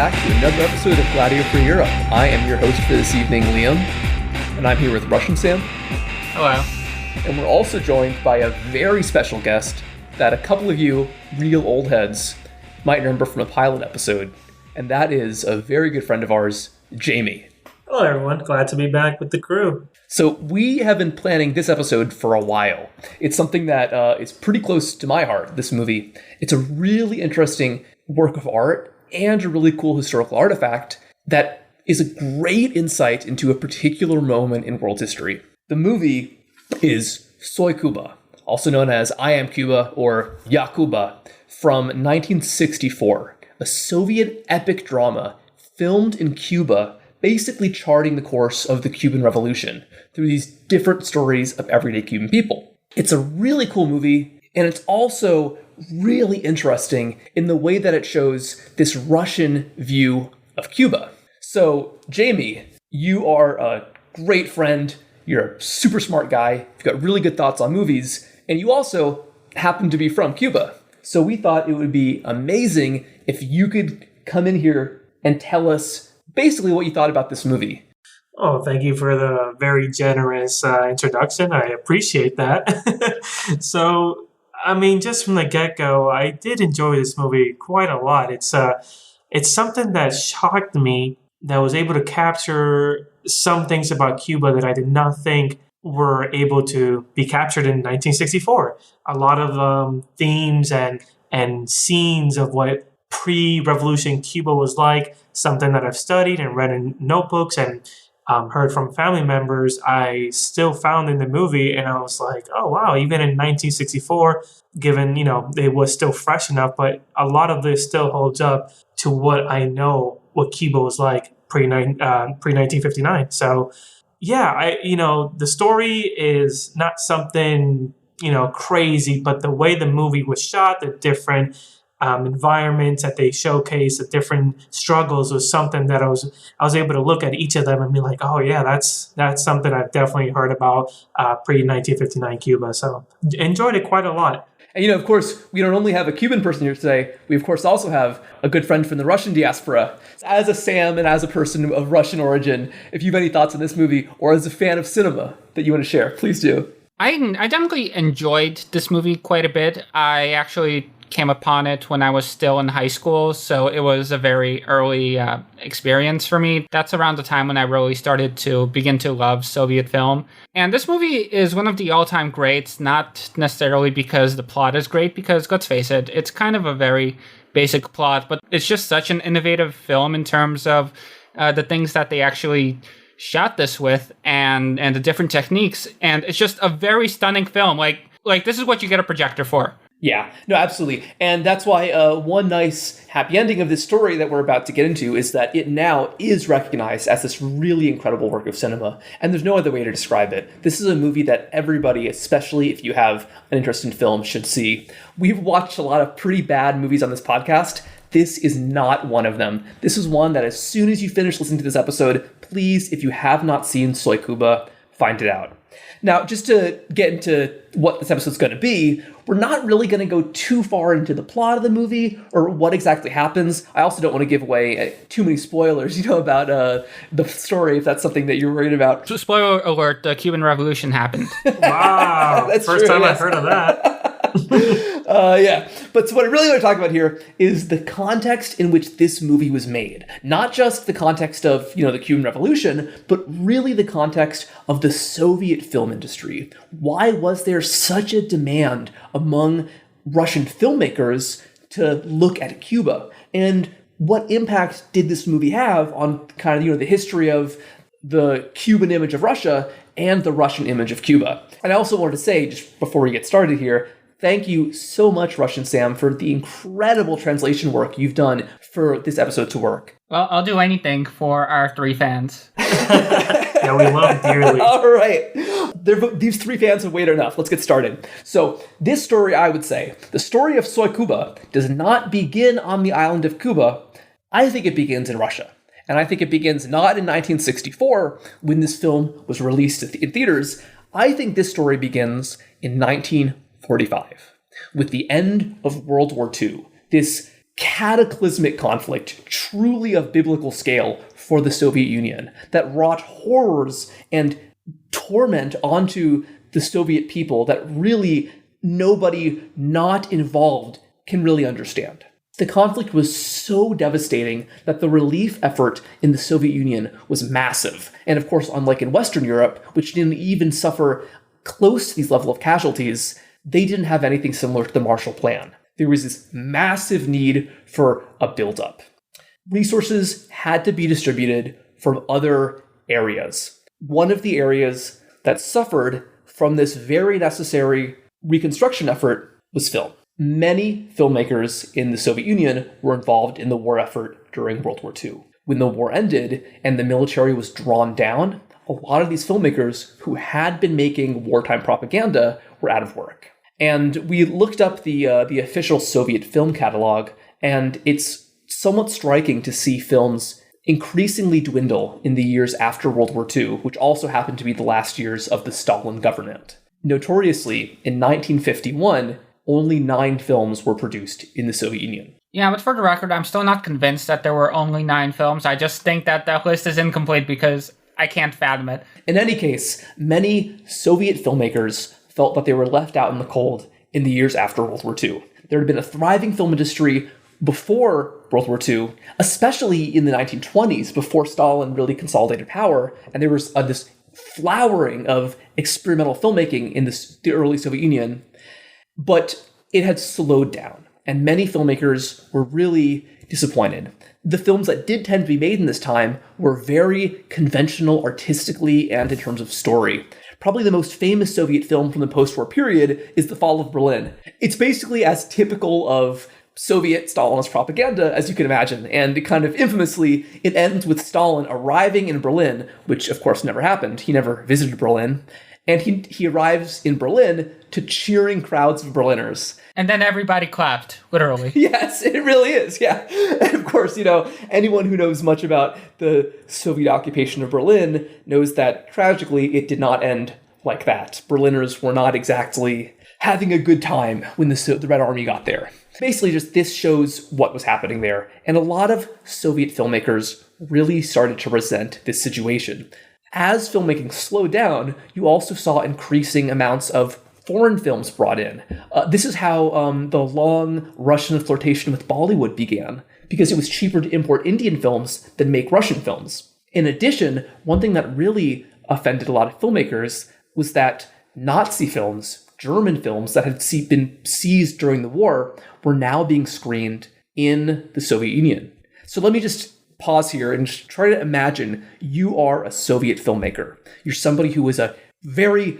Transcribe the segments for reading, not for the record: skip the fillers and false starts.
back to another episode of Gladio for Europe. I am your host for this evening, Liam, and I'm here with Russian Sam. Hello. And we're also joined by a very special guest that a couple of you real old heads might remember from a pilot episode, and that is a very good friend of ours, Jaime. Hello, everyone. Glad to be back with the crew. So we have been planning this episode for a while. It's something that is pretty close to my heart, this movie. It's a really interesting work of art and a really cool historical artifact that is a great insight into a particular moment in world history. The movie is Soy Cuba, also known as I Am Cuba or Ya Cuba, from 1964, a Soviet epic drama filmed in Cuba, basically charting the course of the Cuban Revolution through these different stories of everyday Cuban people. It's a really cool movie, and it's also really interesting in the way that it shows this Russian view of Cuba. So, Jaime, you are a great friend, you're a super smart guy, you've got really good thoughts on movies, and you also happen to be from Cuba. So we thought it would be amazing if you could come in here and tell us basically what you thought about this movie. Oh, thank you for the very generous introduction. I appreciate that. So, I mean, just from the get-go, I did enjoy this movie quite a lot. It's something that shocked me, that was able to capture some things about Cuba that I did not think were able to be captured in 1964. A lot of themes and scenes of what pre-revolution Cuba was like, something that I've studied and read in notebooks and heard from family members, I still found in the movie, and I was like, oh wow, even in 1964, given, it was still fresh enough, but a lot of this still holds up to what I know what Cuba was like pre-1959. So yeah, the story is not something, crazy, but the way the movie was shot, the different environments that they showcase, the different struggles, was something that I was able to look at each of them and be like, oh yeah, that's something I've definitely heard about pre-1959 Cuba. So enjoyed it quite a lot. And of course, we don't only have a Cuban person here today, we of course also have a good friend from the Russian diaspora. As a Sam and as a person of Russian origin, if you have any thoughts on this movie or as a fan of cinema that you want to share, please do. I definitely enjoyed this movie quite a bit. I actually came upon it when I was still in high school, so it was a very early experience for me. That's around the time when I really started to begin to love Soviet film. And this movie is one of the all-time greats, not necessarily because the plot is great, because let's face it, it's kind of a very basic plot, but it's just such an innovative film in terms of the things that they actually shot this with and the different techniques. And it's just a very stunning film. Like this is what you get a projector for. Yeah, no, absolutely. And that's why one nice happy ending of this story that we're about to get into is that it now is recognized as this really incredible work of cinema. And there's no other way to describe it. This is a movie that everybody, especially if you have an interest in film, should see. We've watched a lot of pretty bad movies on this podcast. This is not one of them. This is one that as soon as you finish listening to this episode, please, if you have not seen Soy Cuba, find it out. Now, just to get into what this episode's going to be, we're not really going to go too far into the plot of the movie or what exactly happens. I also don't want to give away too many spoilers, about the story, if that's something that you're worried about. So, spoiler alert, the Cuban Revolution happened. Wow, that's first time I've heard of that. Yeah, but so what I really want to talk about here is the context in which this movie was made. Not just the context of, the Cuban Revolution, but really the context of the Soviet film industry. Why was there such a demand among Russian filmmakers to look at Cuba? And what impact did this movie have on kind of, the history of the Cuban image of Russia and the Russian image of Cuba? And I also wanted to say, just before we get started here, thank you so much, Russian Sam, for the incredible translation work you've done for this episode to work. Well, I'll do anything for our 3 fans. Yeah, we love dearly. All right. These 3 fans have waited enough. Let's get started. So this story, I would say, the story of Soy Cuba does not begin on the island of Cuba. I think it begins in Russia. And I think it begins not in 1964, when this film was released in theaters. I think this story begins in 1945, with the end of World War II. This cataclysmic conflict, truly of biblical scale for the Soviet Union, that wrought horrors and torment onto the Soviet people that really nobody not involved can really understand. The conflict was so devastating that the relief effort in the Soviet Union was massive. And of course, unlike in Western Europe, which didn't even suffer close to these level of casualties, they didn't have anything similar to the Marshall Plan. There was this massive need for a buildup. Resources had to be distributed from other areas. One of the areas that suffered from this very necessary reconstruction effort was film. Many filmmakers in the Soviet Union were involved in the war effort during World War II. When the war ended and the military was drawn down, a lot of these filmmakers who had been making wartime propaganda were out of work. And we looked up the official Soviet film catalog, and it's somewhat striking to see films increasingly dwindle in the years after World War II, which also happened to be the last years of the Stalin government. Notoriously, in 1951, only 9 films were produced in the Soviet Union. Yeah, but for the record, I'm still not convinced that there were only 9 films. I just think that the list is incomplete because I can't fathom it. In any case, many Soviet filmmakers felt that they were left out in the cold in the years after World War II. There had been a thriving film industry before World War II, especially in the 1920s, before Stalin really consolidated power, and there was this flowering of experimental filmmaking in the early Soviet Union, but it had slowed down, and many filmmakers were really disappointed. The films that did tend to be made in this time were very conventional artistically and in terms of story. Probably the most famous Soviet film from the post-war period is The Fall of Berlin. It's basically as typical of Soviet Stalinist propaganda as you can imagine, and it kind of infamously, it ends with Stalin arriving in Berlin, which of course never happened. He never visited Berlin. And he arrives in Berlin to cheering crowds of Berliners. And then everybody clapped, literally. Yes, it really is, yeah. And of course, anyone who knows much about the Soviet occupation of Berlin knows that, tragically, it did not end like that. Berliners were not exactly having a good time when the Red Army got there. Basically, just this shows what was happening there. And a lot of Soviet filmmakers really started to resent this situation. As filmmaking slowed down, you also saw increasing amounts of foreign films brought in. This is how the long Russian flirtation with Bollywood began, because it was cheaper to import Indian films than make Russian films. In addition, one thing that really offended a lot of filmmakers was that Nazi films, German films that had been seized during the war, were now being screened in the Soviet Union. So let me just pause here and just try to imagine you are a Soviet filmmaker. You're somebody who was a very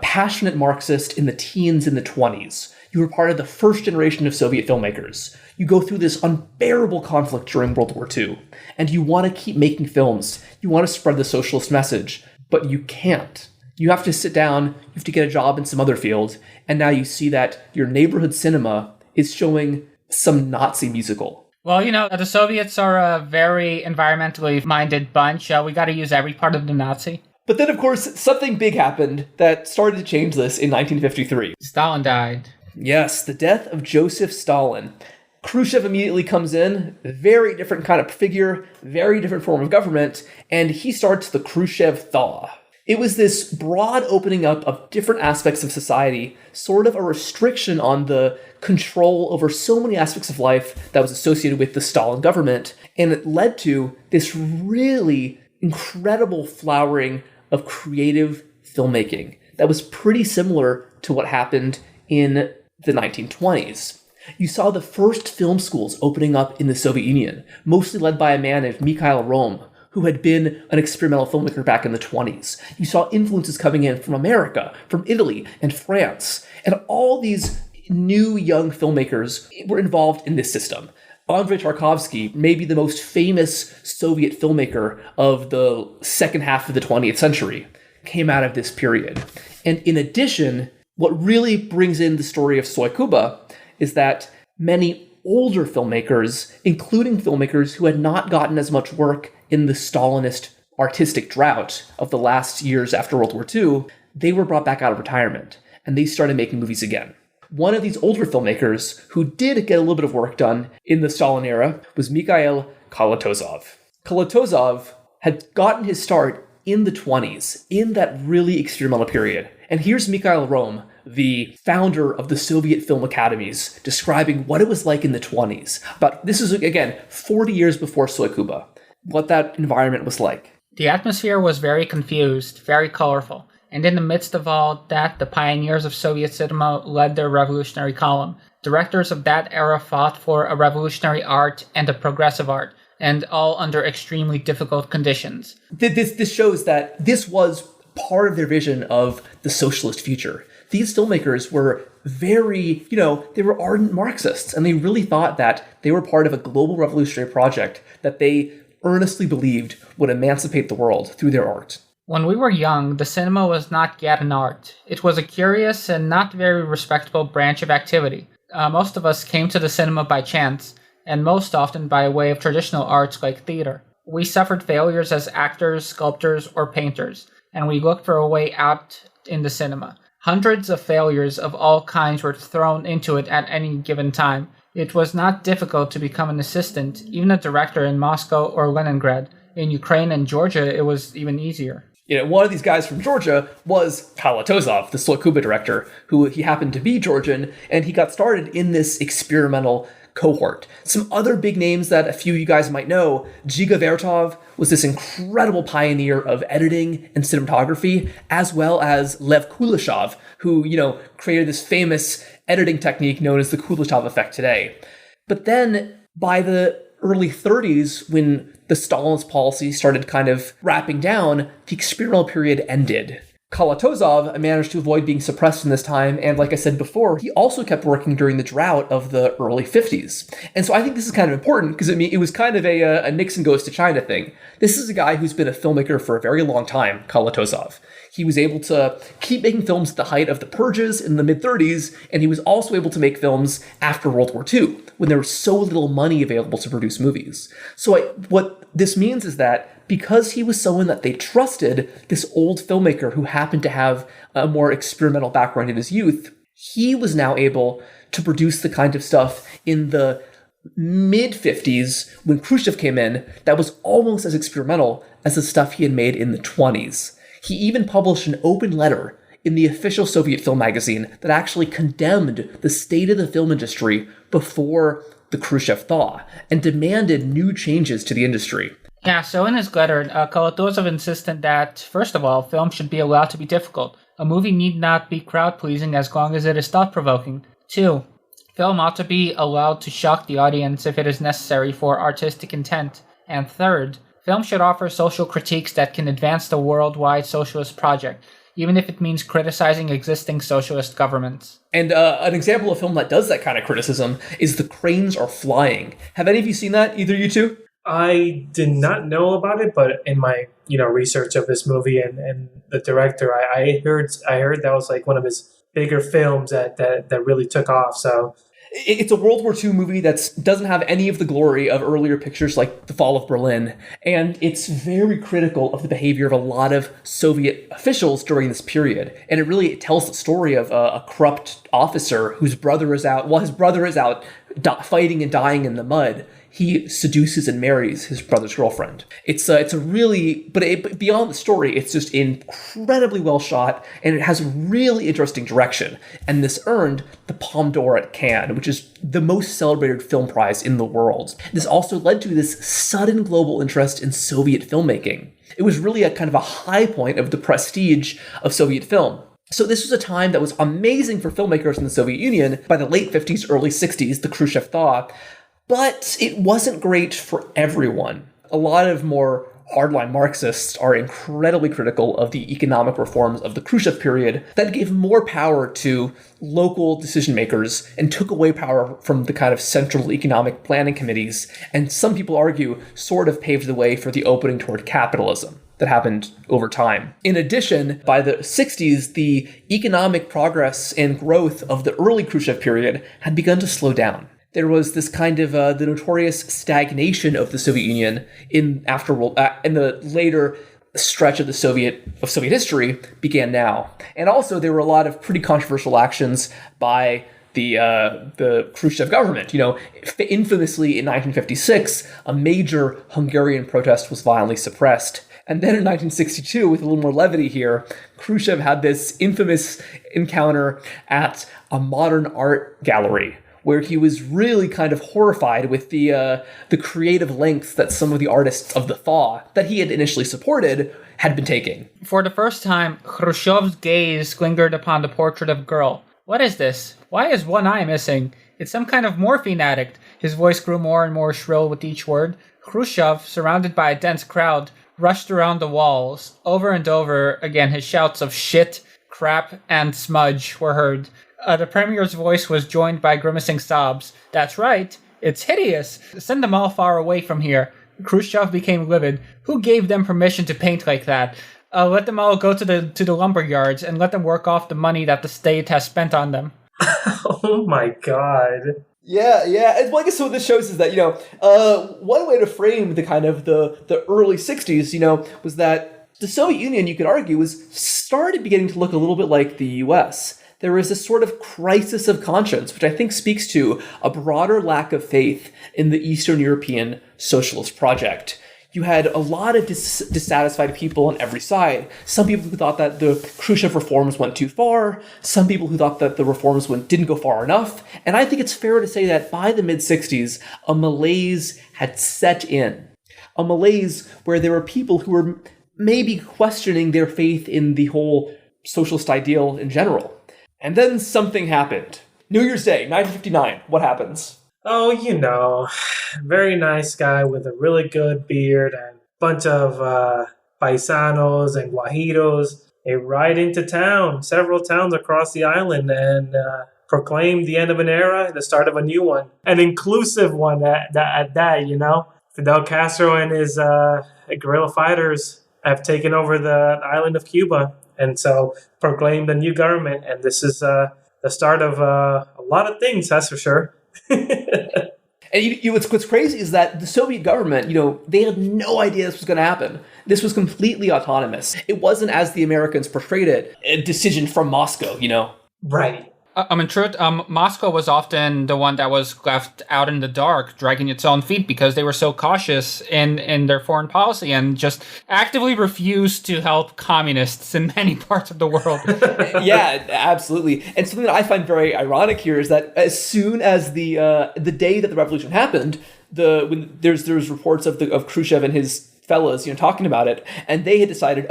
passionate Marxist in the teens and the 20s. You were part of the first generation of Soviet filmmakers. You go through this unbearable conflict during World War II, and you want to keep making films. You want to spread the socialist message, but you can't. You have to sit down, you have to get a job in some other field, and now you see that your neighborhood cinema is showing some Nazi musical. Well, the Soviets are a very environmentally minded bunch. We got to use every part of the Nazi. But then, of course, something big happened that started to change this in 1953. Stalin died. Yes, the death of Joseph Stalin. Khrushchev immediately comes in, very different kind of figure, very different form of government, and he starts the Khrushchev thaw. It was this broad opening up of different aspects of society, sort of a restriction on the control over so many aspects of life that was associated with the Stalin government, and it led to this really incredible flowering of creative filmmaking that was pretty similar to what happened in the 1920s. You saw the first film schools opening up in the Soviet Union, mostly led by a man named Mikhail Rohm, who had been an experimental filmmaker back in the 20s. You saw influences coming in from America, from Italy, and France. And all these new young filmmakers were involved in this system. Andrei Tarkovsky, maybe the most famous Soviet filmmaker of the second half of the 20th century, came out of this period. And in addition, what really brings in the story of Soy Cuba is that many older filmmakers, including filmmakers who had not gotten as much work in the Stalinist artistic drought of the last years after World War II, they were brought back out of retirement, and they started making movies again. One of these older filmmakers who did get a little bit of work done in the Stalin era was Mikhail Kalatozov. Kalatozov had gotten his start in the 20s, in that really experimental period. And here's Mikhail Rome, the founder of the Soviet film academies, describing what it was like in the 20s. But this is, again, 40 years before Soy Cuba, what that environment was like. The atmosphere was very confused, very colorful. And in the midst of all that, the pioneers of Soviet cinema led their revolutionary column. Directors of that era fought for a revolutionary art and a progressive art, and all under extremely difficult conditions. This shows that this was part of their vision of the socialist future. These filmmakers were very, they were ardent Marxists, and they really thought that they were part of a global revolutionary project that they earnestly believed would emancipate the world through their art. When we were young, the cinema was not yet an art. It was a curious and not very respectable branch of activity. Most of us came to the cinema by chance, and most often by way of traditional arts like theater. We suffered failures as actors, sculptors, or painters, and we looked for a way out in the cinema. Hundreds of failures of all kinds were thrown into it at any given time. It was not difficult to become an assistant, even a director in Moscow or Leningrad. In Ukraine and Georgia, it was even easier. One of these guys from Georgia was Kalatozov, the Soy Cuba director, who he happened to be Georgian, and he got started in this experimental cohort. Some other big names that a few of you guys might know, Dziga Vertov was this incredible pioneer of editing and cinematography, as well as Lev Kuleshov, who, created this famous editing technique known as the Kuleshov effect today. But then by the early 30s, when the Stalinist policy started kind of wrapping down, the experimental period ended. Kalatozov managed to avoid being suppressed in this time, and like I said before, he also kept working during the drought of the early 50s. And so I think this is kind of important, because it was kind of a Nixon goes to China thing. This is a guy who's been a filmmaker for a very long time, Kalatozov. He was able to keep making films at the height of the purges in the mid-30s, and he was also able to make films after World War II, when there was so little money available to produce movies. So what this means is that because he was someone that they trusted, this old filmmaker who happened to have a more experimental background in his youth, he was now able to produce the kind of stuff in the mid-50s, when Khrushchev came in, that was almost as experimental as the stuff he had made in the 20s. He even published an open letter in the official Soviet film magazine that actually condemned the state of the film industry before the Khrushchev thaw and demanded new changes to the industry. Yeah, so in his letter, Kalatozov insisted that, first of all, film should be allowed to be difficult. A movie need not be crowd-pleasing as long as it is thought-provoking. 2. Film ought to be allowed to shock the audience if it is necessary for artistic intent. And 3rd, film should offer social critiques that can advance the worldwide socialist project, even if it means criticizing existing socialist governments. And an example of film that does that kind of criticism is The Cranes Are Flying. Have any of you seen that, either you two? I did not know about it, but in my research of this movie and the director, I heard that was like one of his bigger films that really took off. So it's a World War II movie that doesn't have any of the glory of earlier pictures like The Fall of Berlin, and it's very critical of the behavior of a lot of Soviet officials during this period. And it tells the story of a corrupt officer whose brother is out. While his brother is out fighting and dying in the mud, he seduces and marries his brother's girlfriend. It's a really, but beyond the story, it's just incredibly well shot, and it has a really interesting direction. And this earned the Palme d'Or at Cannes, which is the most celebrated film prize in the world. This also led to this sudden global interest in Soviet filmmaking. It was really a kind of a high point of the prestige of Soviet film. So this was a time that was amazing for filmmakers in the Soviet Union by the late 50s, early 60s, the Khrushchev thaw. But it wasn't great for everyone. A lot of more hardline Marxists are incredibly critical of the economic reforms of the Khrushchev period that gave more power to local decision makers and took away power from the kind of central economic planning committees, and some people argue sort of paved the way for the opening toward capitalism that happened over time. In addition, by the 60s, the economic progress and growth of the early Khrushchev period had begun to slow down. There was this kind of the notorious stagnation of the Soviet Union in the later stretch of Soviet history began now. And also there were a lot of pretty controversial actions by the Khrushchev government. Infamously in 1956, a major Hungarian protest was violently suppressed. And then in 1962, with a little more levity here, Khrushchev had this infamous encounter at a modern art gallery, where he was really kind of horrified with the creative lengths that some of the artists of the thaw that he had initially supported had been taking. For the first time, Khrushchev's gaze lingered upon the portrait of a girl. What is this? Why is one eye missing? It's some kind of morphine addict. His voice grew more and more shrill with each word. Khrushchev, surrounded by a dense crowd, rushed around the walls. Over and over again, his shouts of shit, crap, and smudge were heard. The premier's voice was joined by grimacing sobs. That's right. It's hideous. Send them all far away from here. Khrushchev became livid. Who gave them permission to paint like that? Let them all go to the lumber yards and let them work off the money that the state has spent on them. Oh my God. Yeah. Well, I guess so what this shows is that, one way to frame the kind of the early 60s, was that the Soviet Union, you could argue, started beginning to look a little bit like the US. There was this sort of crisis of conscience, which I think speaks to a broader lack of faith in the Eastern European socialist project. You had a lot of dissatisfied people on every side. Some people who thought that the Khrushchev reforms went too far. Some people who thought that the reforms didn't go far enough. And I think it's fair to say that by the mid-60s, a malaise had set in. A malaise where there were people who were maybe questioning their faith in the whole socialist ideal in general. And then something happened. New Year's Day, 1959. What happens? Oh, very nice guy with a really good beard and bunch of paisanos and guajiros. They ride into town, several towns across the island, and proclaim the end of an era, the start of a new one. An inclusive one at that. Fidel Castro and his guerrilla fighters have taken over the island of Cuba. And so proclaimed a new government. And this is the start of a lot of things, that's for sure. And what's crazy is that the Soviet government, they had no idea this was going to happen. This was completely autonomous. It wasn't, as the Americans portrayed it, a decision from Moscow, Right. In truth, Moscow was often the one that was left out in the dark, dragging its own feet because they were so cautious in their foreign policy and just actively refused to help communists in many parts of the world. Yeah, absolutely. And something that I find very ironic here is that as soon as the day that the revolution happened, when there's reports of Khrushchev and his fellas, talking about it, and they had decided,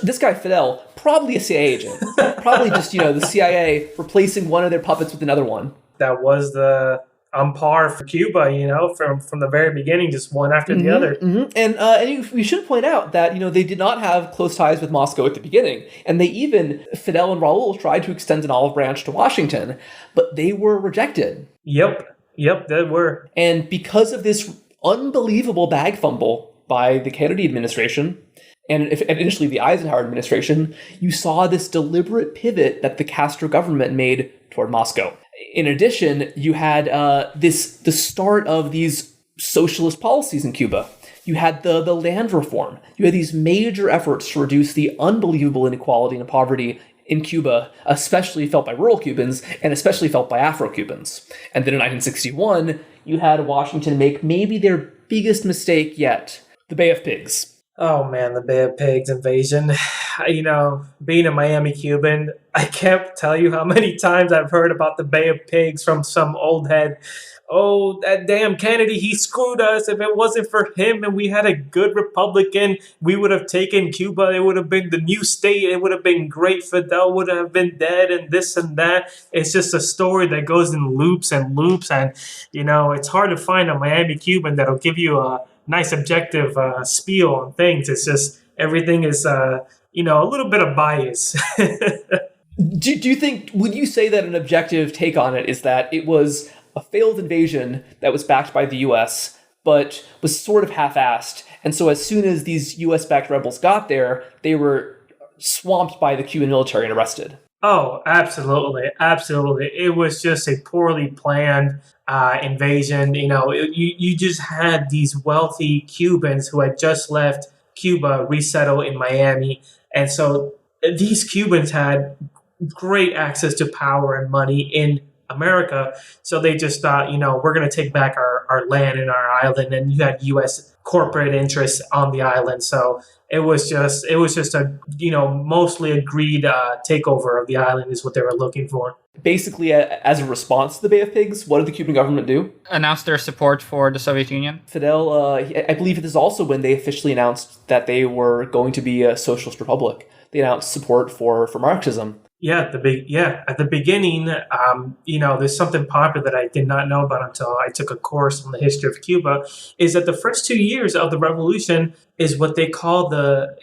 this guy Fidel, probably a CIA agent, probably just, the CIA replacing one of their puppets with another one. That was the on par for Cuba, from the very beginning, just one after the other. Mm-hmm. And we should point out that, they did not have close ties with Moscow at the beginning, and Fidel and Raul tried to extend an olive branch to Washington, but they were rejected. Yep, they were. And because of this unbelievable bag fumble by the Kennedy administration, and initially the Eisenhower administration, you saw this deliberate pivot that the Castro government made toward Moscow. In addition, you had the start of these socialist policies in Cuba. You had the land reform. You had these major efforts to reduce the unbelievable inequality and poverty in Cuba, especially felt by rural Cubans, and especially felt by Afro-Cubans. And then in 1961, you had Washington make maybe their biggest mistake yet, the Bay of Pigs. Oh man, the Bay of Pigs invasion. Being a Miami Cuban, I can't tell you how many times I've heard about the Bay of Pigs from some old head. Oh, that damn Kennedy, he screwed us. If it wasn't for him and we had a good Republican, we would have taken Cuba. It would have been the new state. It would have been great. Fidel would have been dead and this and that. It's just a story that goes in loops and loops. And, it's hard to find a Miami Cuban that'll give you a nice objective spiel on things. It's just everything is, a little bit of bias. Do you think, would you say that an objective take on it is that it was a failed invasion that was backed by the U.S., but was sort of half-assed, and so as soon as these U.S.-backed rebels got there, they were swamped by the Cuban military and arrested? Oh, absolutely. Absolutely. It was just a poorly planned invasion. You just had these wealthy Cubans who had just left Cuba resettle in Miami. And so these Cubans had great access to power and money in America. So they just thought, we're going to take back our land and our island. And you had U.S. corporate interests on the island. So it was just a, mostly agreed takeover of the island is what they were looking for. Basically, as a response to the Bay of Pigs, what did the Cuban government do? Announced their support for the Soviet Union. Fidel, I believe it is also when they officially announced that they were going to be a socialist republic. They announced support for Marxism. Yeah, at the beginning, there's something popular that I did not know about until I took a course on the history of Cuba, is that the first 2 years of the revolution is what they call the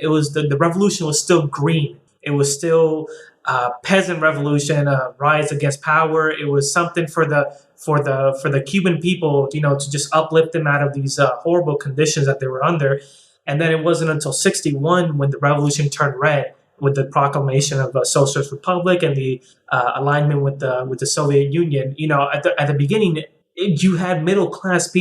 revolution was still green. It was still peasant revolution, rise against power. It was something for the Cuban people, to just uplift them out of these horrible conditions that they were under. And then it wasn't until 1961 when the revolution turned red, with the proclamation of a socialist republic and the alignment with the Soviet Union. At the beginning, you had middle class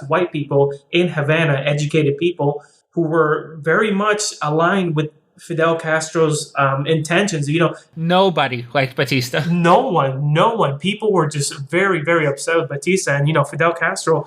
white people in Havana, educated people who were very much aligned with Fidel Castro's intentions. Nobody liked Batista. No one. People were just very, very upset with Batista, and Fidel Castro,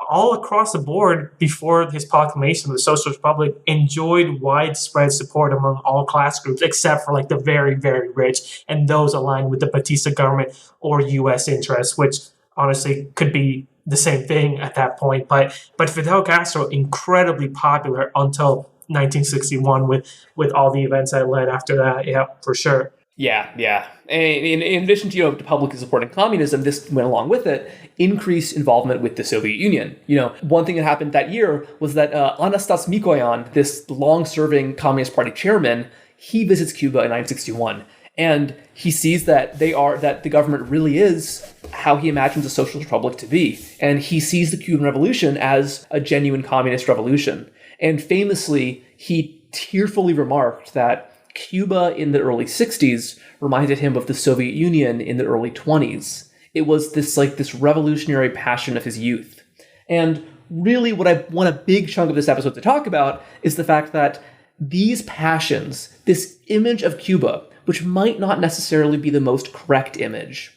all across the board before his proclamation of the Socialist Republic, enjoyed widespread support among all class groups, except for the very, very rich and those aligned with the Batista government or U.S. interests, which honestly could be the same thing at that point. But Fidel Castro, incredibly popular until 1961 with all the events that led after that. Yeah, for sure. Yeah. And in addition to, publicly supporting communism, this went along with it, increased involvement with the Soviet Union. One thing that happened that year was that Anastas Mikoyan, this long-serving Communist Party chairman, he visits Cuba in 1961. And he sees that that the government really is how he imagines a socialist republic to be. And he sees the Cuban Revolution as a genuine communist revolution. And famously, he tearfully remarked that Cuba in the early 60s reminded him of the Soviet Union in the early 20s. It was this revolutionary passion of his youth. And really what I want a big chunk of this episode to talk about is the fact that these passions, this image of Cuba, which might not necessarily be the most correct image,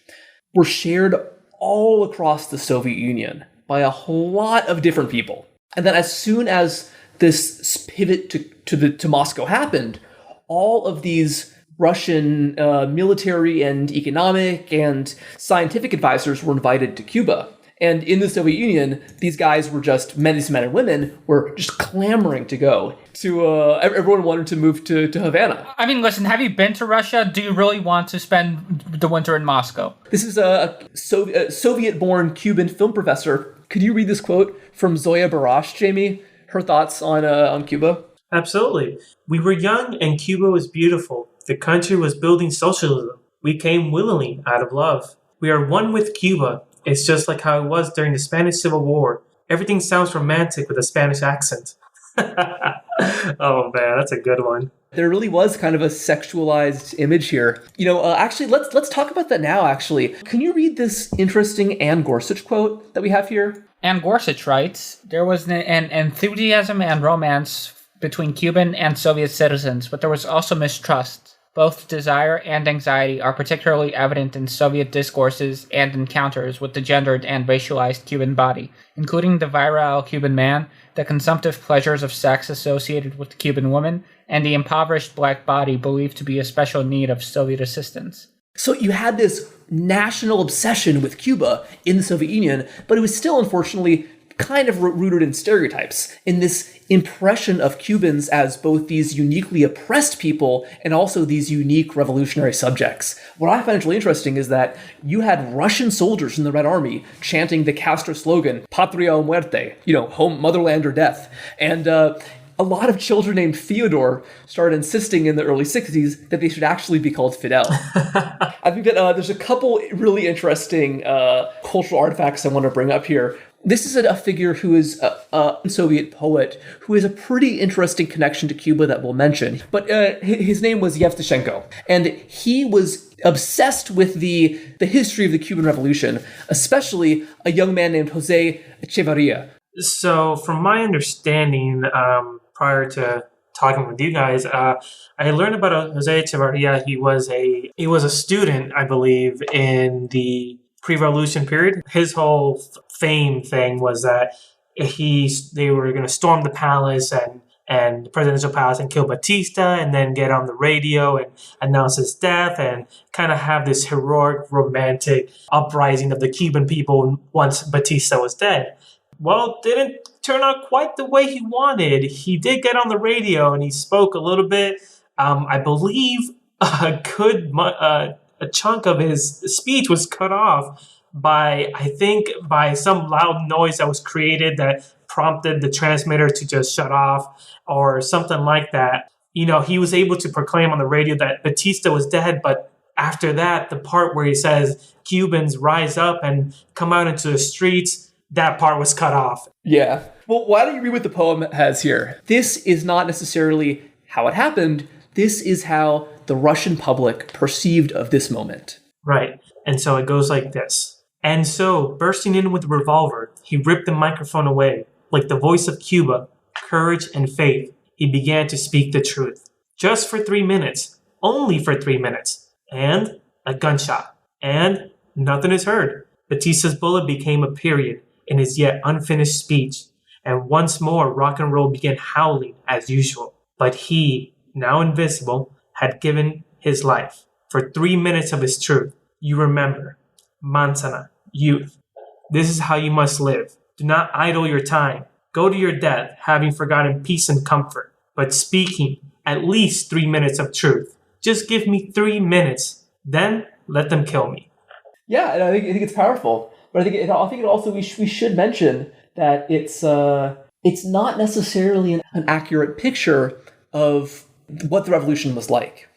were shared all across the Soviet Union by a whole lot of different people. And then as soon as this pivot to Moscow happened, all of these Russian military and economic and scientific advisors were invited to Cuba. And in the Soviet Union, these guys were these men and women were just clamoring to go. Everyone wanted to move to Havana. I mean, listen, have you been to Russia? Do you really want to spend the winter in Moscow? This is a Soviet-born Cuban film professor. Could you read this quote from Zoya Barash, Jamie? Her thoughts on Cuba? Absolutely. We were young and Cuba was beautiful. The country was building socialism. We came willingly out of love. We are one with Cuba. It's just like how it was during the Spanish Civil War. Everything sounds romantic with a Spanish accent. Oh man, that's a good one. There really was kind of a sexualized image here. Actually, let's talk about that now, actually. Can you read this interesting Anne Gorsuch quote that we have here? Anne Gorsuch writes, "There was an enthusiasm and romance between Cuban and Soviet citizens, but there was also mistrust. Both desire and anxiety are particularly evident in Soviet discourses and encounters with the gendered and racialized Cuban body, including the virile Cuban man, the consumptive pleasures of sex associated with the Cuban woman, and the impoverished black body believed to be a special need of Soviet assistance." So you had this national obsession with Cuba in the Soviet Union, but it was still, unfortunately, kind of rooted in stereotypes, in this impression of Cubans as both these uniquely oppressed people and also these unique revolutionary subjects. What I find really interesting is that you had Russian soldiers in the Red Army chanting the Castro slogan, Patria o muerte, home, motherland or death. And a lot of children named Fyodor started insisting in the early 60s that they should actually be called Fidel. I think that there's a couple really interesting cultural artifacts I want to bring up here. This is a figure who is a Soviet poet who has a pretty interesting connection to Cuba that we'll mention. But his name was Yevtushenko, and he was obsessed with the history of the Cuban Revolution, especially a young man named Jose Echevarria. So from my understanding, prior to talking with you guys. I learned about Jose Echevarria. He was a student, I believe, in the pre-revolution period. His whole fame thing was that they were going to storm the palace and the presidential palace and kill Batista, and then get on the radio and announce his death, and kind of have this heroic, romantic uprising of the Cuban people once Batista was dead. Well, didn't turn out quite the way he wanted. He did get on the radio and he spoke a little bit. I believe a chunk of his speech was cut off by some loud noise that was created that prompted the transmitter to just shut off or something like that. He was able to proclaim on the radio that Batista was dead, but after that, the part where he says Cubans rise up and come out into the streets, that part was cut off. Yeah. Well, why don't you read what the poem has here? This is not necessarily how it happened. This is how the Russian public perceived of this moment. Right. And so it goes like this. And so, bursting in with a revolver, he ripped the microphone away. Like the voice of Cuba, courage and faith, he began to speak the truth. Just for 3 minutes. Only for 3 minutes. And a gunshot. And nothing is heard. Batista's bullet became a period in his yet unfinished speech. And once more rock and roll began howling as usual. But he, now invisible, had given his life for 3 minutes of his truth. You remember. Manzana, youth. This is how you must live. Do not idle your time. Go to your death, having forgotten peace and comfort, but speaking at least 3 minutes of truth. Just give me 3 minutes, then let them kill me. Yeah, and I think it's powerful. But I think it also we should mention that it's not necessarily an accurate picture of what the revolution was like.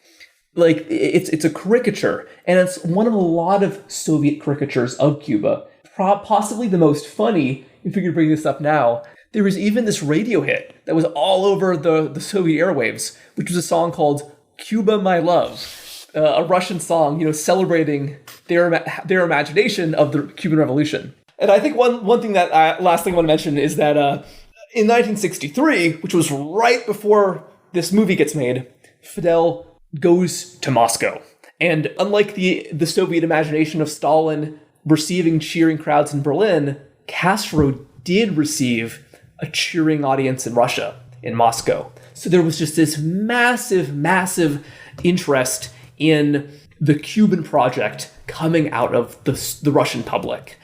Like it's a caricature, and it's one of a lot of Soviet caricatures of Cuba. Possibly the most funny, if we could bring this up now. There was even this radio hit that was all over the Soviet airwaves, which was a song called "Cuba, My Love," a Russian song, celebrating their imagination of the Cuban Revolution. And I think one thing that last thing I want to mention is that in 1963, which was right before this movie gets made, Fidel goes to Moscow, and unlike the Soviet imagination of Stalin receiving cheering crowds in Berlin, Castro did receive a cheering audience in Russia, in Moscow. So there was just this massive, massive interest in the Cuban project coming out of the Russian public.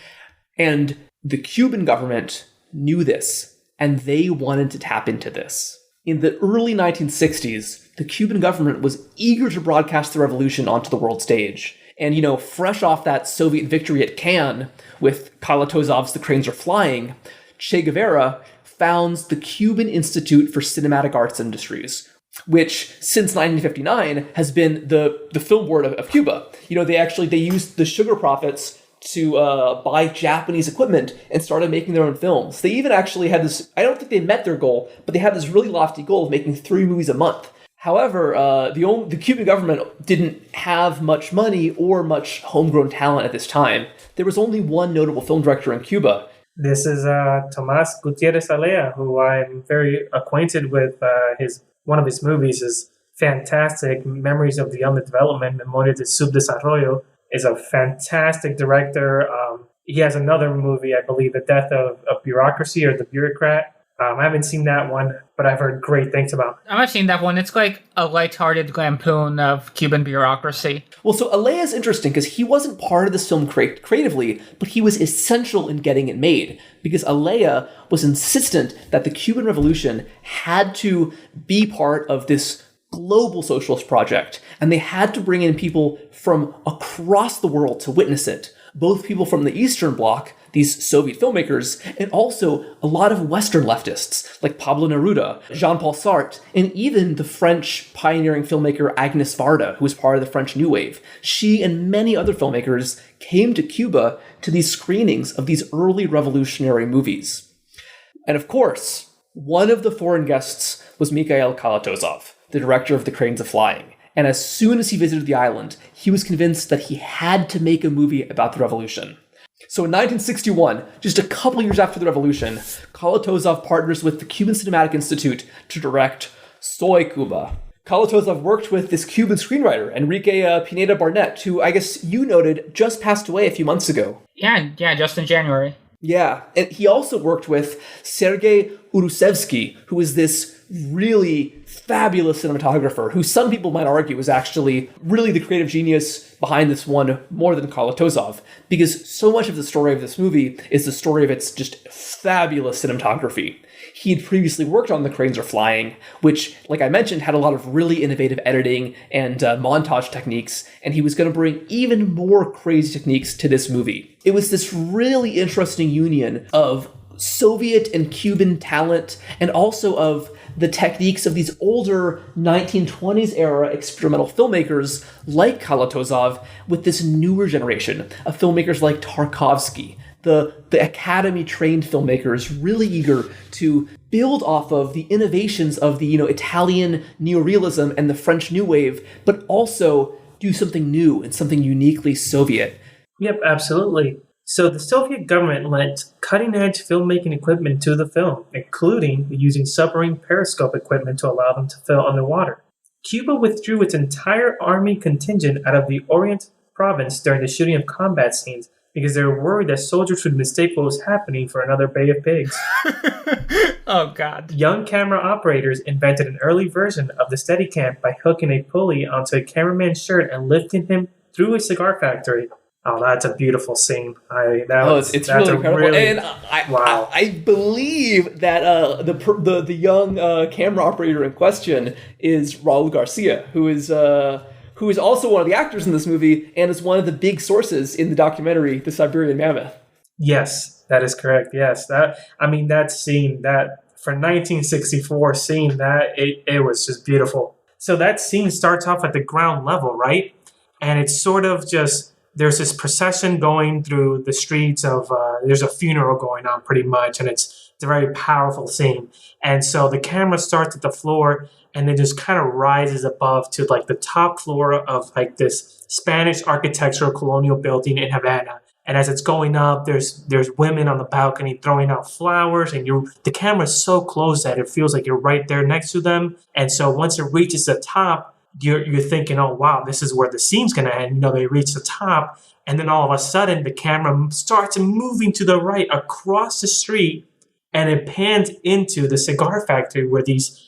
And the Cuban government knew this, and they wanted to tap into this. In the early 1960s, the Cuban government was eager to broadcast the revolution onto the world stage. And, fresh off that Soviet victory at Cannes with Kalatozov's The Cranes Are Flying, Che Guevara founds the Cuban Institute for Cinematic Arts Industries, which since 1959 has been the film board of Cuba. They used the sugar profits to buy Japanese equipment and started making their own films. They even actually had this, I don't think they met their goal, but they had this really lofty goal of making 3 movies a month. However, the Cuban government didn't have much money or much homegrown talent at this time. There was only one notable film director in Cuba. This is Tomás Gutiérrez Alea, who I'm very acquainted with. One of his movies is fantastic. Memories of the Underdevelopment, Memoria de Subdesarrollo, is a fantastic director. He has another movie, I believe, The Death of Bureaucracy or The Bureaucrat. I haven't seen that one, but I've heard great things about it. I've seen that one. It's like a lighthearted lampoon of Cuban bureaucracy. Well, so Alea is interesting because he wasn't part of this film creatively, but he was essential in getting it made because Alea was insistent that the Cuban Revolution had to be part of this global socialist project, and they had to bring in people from across the world to witness it, both people from the Eastern Bloc, these Soviet filmmakers, and also a lot of Western leftists, like Pablo Neruda, Jean-Paul Sartre, and even the French pioneering filmmaker Agnes Varda, who was part of the French New Wave. She and many other filmmakers came to Cuba to these screenings of these early revolutionary movies. And of course, one of the foreign guests was Mikhail Kalatozov, the director of The Cranes Are Flying. And as soon as he visited the island, he was convinced that he had to make a movie about the revolution. So in 1961, just a couple years after the revolution, Kalatozov partners with the Cuban Cinematic Institute to direct Soy Cuba. Kalatozov worked with this Cuban screenwriter, Enrique Pineda Barnett, who I guess you noted just passed away a few months ago. Yeah, just in January. Yeah, and he also worked with Sergei Urusevsky, who is this really fabulous cinematographer, who some people might argue was actually really the creative genius behind this one more than Kalatozov, because so much of the story of this movie is the story of its just fabulous cinematography. He had previously worked on The Cranes Are Flying, which, like I mentioned, had a lot of really innovative editing and montage techniques, and he was going to bring even more crazy techniques to this movie. It was this really interesting union of Soviet and Cuban talent, and also of the techniques of these older 1920s era experimental filmmakers like Kalatozov with this newer generation of filmmakers like Tarkovsky, the Academy-trained filmmakers really eager to build off of the innovations of the Italian neorealism and the French New Wave, but also do something new and something uniquely Soviet. Yep, absolutely. So the Soviet government lent cutting-edge filmmaking equipment to the film, including using submarine periscope equipment to allow them to film underwater. Cuba withdrew its entire army contingent out of the Orient province during the shooting of combat scenes because they were worried that soldiers would mistake what was happening for another Bay of Pigs. Oh, God. Young camera operators invented an early version of the Steadicam by hooking a pulley onto a cameraman's shirt and lifting him through a cigar factory. Oh, that's a beautiful scene. It's really incredible. And I believe that the young camera operator in question is Raul Garcia, who is also one of the actors in this movie and is one of the big sources in the documentary The Siberian Mammoth. Yes, that is correct. Yes, that scene, that for 1964 scene, that it was just beautiful. So that scene starts off at the ground level, right? And it's sort of just, there's this procession going through the streets of, there's a funeral going on pretty much, and it's a very powerful scene. And so the camera starts at the floor and then just kind of rises above to like the top floor of like this Spanish architectural colonial building in Havana. And as it's going up, there's women on the balcony throwing out flowers, and the camera's so close that it feels like you're right there next to them. And so once it reaches the top, you're thinking, oh wow, this is where the scene's gonna end. They reach the top, and then all of a sudden the camera starts moving to the right across the street, and it pans into the cigar factory where these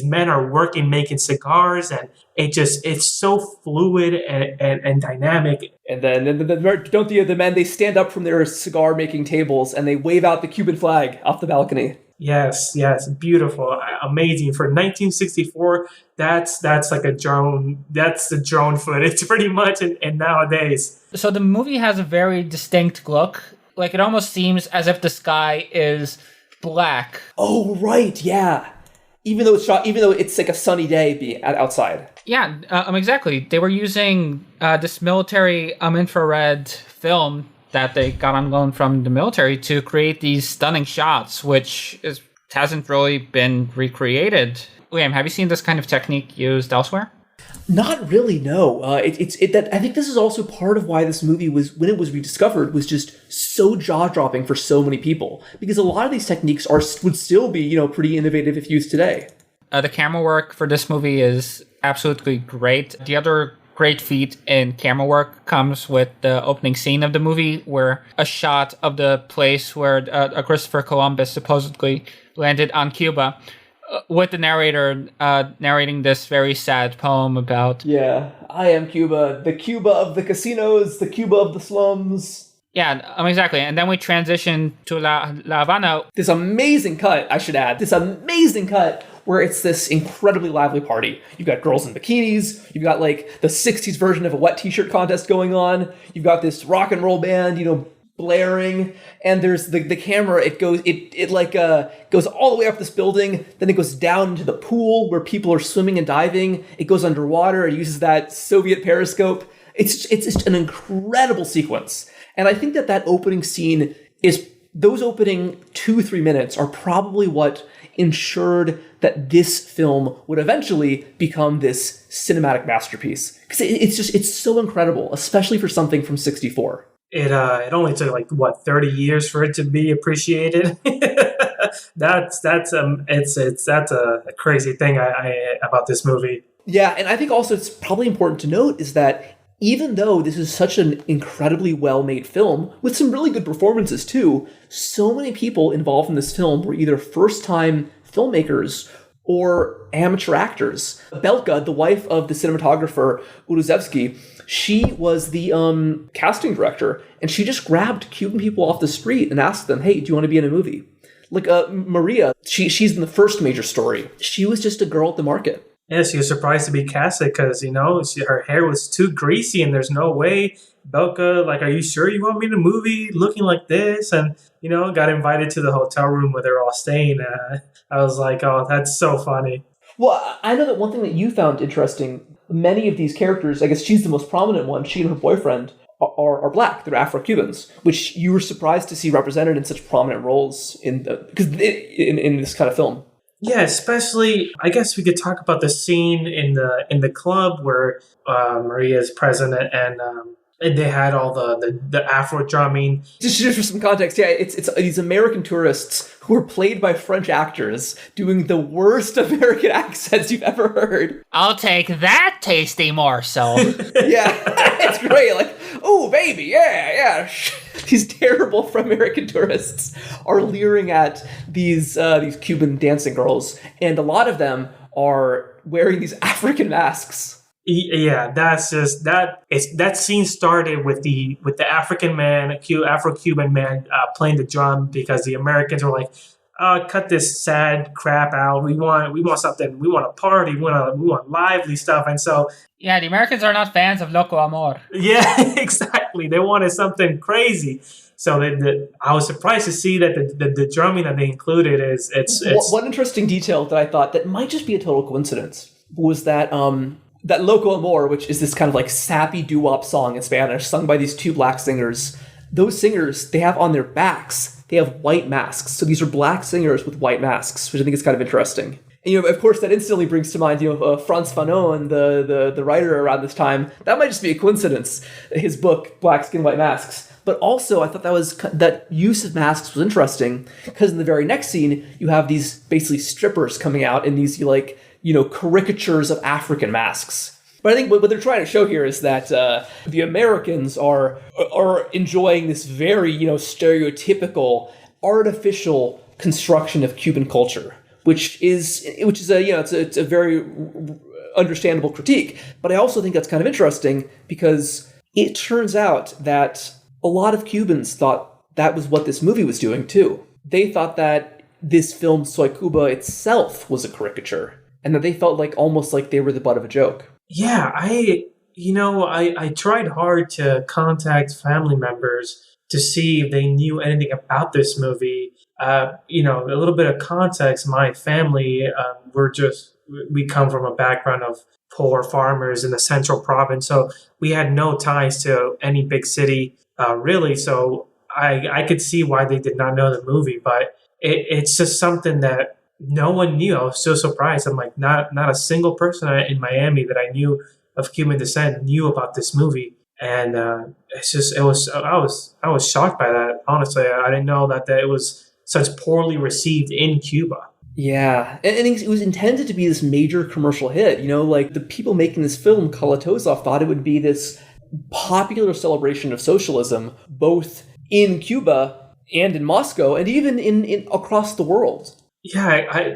men are working, making cigars, and it's so fluid and dynamic. And then don't the men, they stand up from their cigar making tables and they wave out the Cuban flag off the balcony. Yes, beautiful, amazing. For 1964, that's like a drone. That's the drone footage, pretty much, and nowadays. So the movie has a very distinct look. Like, it almost seems as if the sky is black. Oh, right, yeah. Even though it's like a sunny day outside. Yeah, exactly. They were using this military infrared film that they got on loan from the military to create these stunning shots, which hasn't really been recreated. Liam, have you seen this kind of technique used elsewhere? Not really, no. I think this is also part of why this movie was, when it was rediscovered, was just so jaw-dropping for so many people, because a lot of these techniques would still be, pretty innovative if used today. The camera work for this movie is absolutely great. The other great feat in camera work comes with the opening scene of the movie, where a shot of the place where Christopher Columbus supposedly landed on Cuba, with the narrator narrating this very sad poem about... Yeah, I am Cuba, the Cuba of the casinos, the Cuba of the slums. Yeah, exactly. And then we transition to La Habana. This amazing cut, I should add, where it's this incredibly lively party. You've got girls in bikinis, you've got like the 60s version of a wet t-shirt contest going on, you've got this rock and roll band, blaring, and there's the camera, it goes all the way up this building, then it goes down into the pool where people are swimming and diving, it goes underwater, it uses that Soviet periscope. It's just an incredible sequence. And I think that opening scene those opening 2-3 minutes are probably what ensured that this film would eventually become this cinematic masterpiece. Because it's so incredible, especially for something from 64. It only took 30 years for it to be appreciated. that's a crazy thing I about this movie. Yeah, and I think also it's probably important to note is that even though this is such an incredibly well-made film, with some really good performances too, so many people involved in this film were either first-time filmmakers or amateur actors. Belka, the wife of the cinematographer Uruzevsky, she was the casting director, and she just grabbed Cuban people off the street and asked them, hey, do you want to be in a movie? Like Maria, she's in the first major story. She was just a girl at the market. Yeah, she was surprised to be casted because, her hair was too greasy and there's no way. Belka, like, are you sure you want me in a movie looking like this? And, got invited to the hotel room where they're all staying. I was like, oh, that's so funny. Well, I know that one thing that you found interesting, many of these characters, I guess she's the most prominent one, she and her boyfriend, are black. They're Afro-Cubans, which you were surprised to see represented in such prominent roles in this kind of film. Yeah, especially, I guess we could talk about the scene in the club where Maria is present and they had all the Afro drumming. Just for some context, yeah, it's these American tourists who are played by French actors doing the worst American accents you've ever heard. I'll take that tasty morsel. Yeah, it's great. Like, oh, baby, yeah. These terrible American tourists are leering at these Cuban dancing girls, and a lot of them are wearing these African masks. Yeah, that's just that. That scene started with the African man, Afro-Cuban man playing the drum because the Americans were like, cut this sad crap out. We want something. We want a party. We want lively stuff. And so yeah, the Americans are not fans of Loco Amor. Yeah, exactly. They wanted something crazy. So I was surprised to see that the drumming that they included is it's one interesting detail that I thought that might just be a total coincidence was that that Loco Amor, which is this kind of like sappy doo-wop song in Spanish, sung by these two black singers. Those singers, they have on their backs, they have white masks. So these are black singers with white masks, which I think is kind of interesting. And, of course, that instantly brings to mind, Frantz Fanon, the writer around this time. That might just be a coincidence, his book, Black Skin, White Masks. But also, I thought that use of masks was interesting, because in the very next scene, you have these basically strippers coming out in these, caricatures of African masks. But I think what they're trying to show here is that the Americans are enjoying this very, stereotypical, artificial construction of Cuban culture, which is it's a very understandable critique. But I also think that's kind of interesting because it turns out that a lot of Cubans thought that was what this movie was doing too. They thought that this film Soy Cuba itself was a caricature, and that they felt almost like they were the butt of a joke. Yeah, I tried hard to contact family members to see if they knew anything about this movie. A little bit of context. My family, we come from a background of poor farmers in the central province, so we had no ties to any big city, really. So I could see why they did not know the movie, but it's just something that no one knew. I was so surprised. I'm like, not a single person in Miami that I knew of Cuban descent knew about this movie. And I was shocked by that. Honestly, I didn't know that it was such poorly received in Cuba. Yeah, and it was intended to be this major commercial hit. The people making this film, Kalatozov, thought it would be this popular celebration of socialism, both in Cuba and in Moscow, and even in across the world. Yeah, I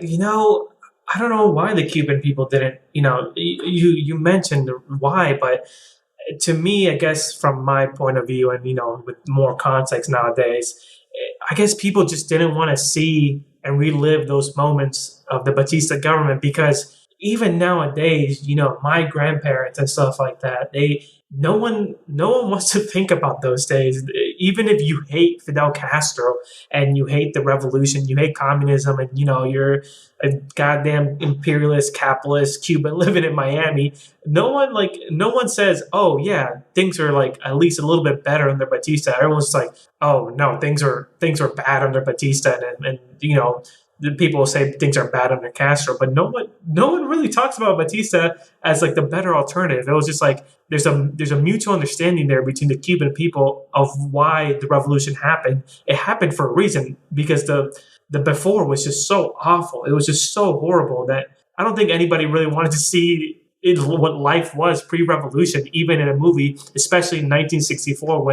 don't know why the Cuban people didn't, you mentioned why, but to me, I guess from my point of view and, with more context nowadays, I guess people just didn't want to see and relive those moments of the Batista government because even nowadays, my grandparents and stuff like that, no one wants to think about those days. Even if you hate Fidel Castro and you hate the revolution, you hate communism, and you're a goddamn imperialist, capitalist Cuban living in Miami, no one says, "Oh yeah, things are at least a little bit better under Batista." Everyone's like, "Oh no, things are bad under Batista," and the people will say things are bad under Castro, but no one really talks about Batista as the better alternative. It was just there's a mutual understanding there between the Cuban people of why the revolution happened. It happened for a reason because the the before was just so awful. It was just so horrible that I don't think anybody really wanted to see what life was pre-revolution, even in a movie, especially in 1964,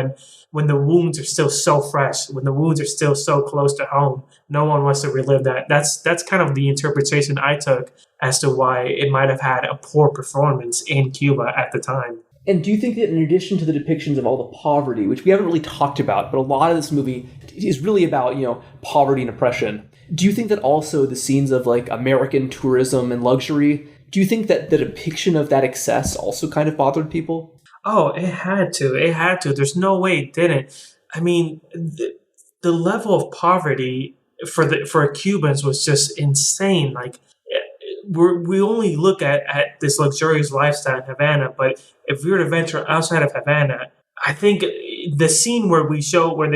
when the wounds are still so fresh, when the wounds are still so close to home. No one wants to relive that. That's kind of the interpretation I took as to why it might have had a poor performance in Cuba at the time. And do you think that in addition to the depictions of all the poverty, which we haven't really talked about, but a lot of this movie is really about, poverty and oppression, do you think that also the scenes of like American tourism and luxury, do you think that the depiction of that excess also kind of bothered people? Oh, it had to. It had to. There's no way it didn't. I mean, the level of poverty for Cubans was just insane. Like, we only look at this luxurious lifestyle in Havana, but if we were to venture outside of Havana, I think the scene where they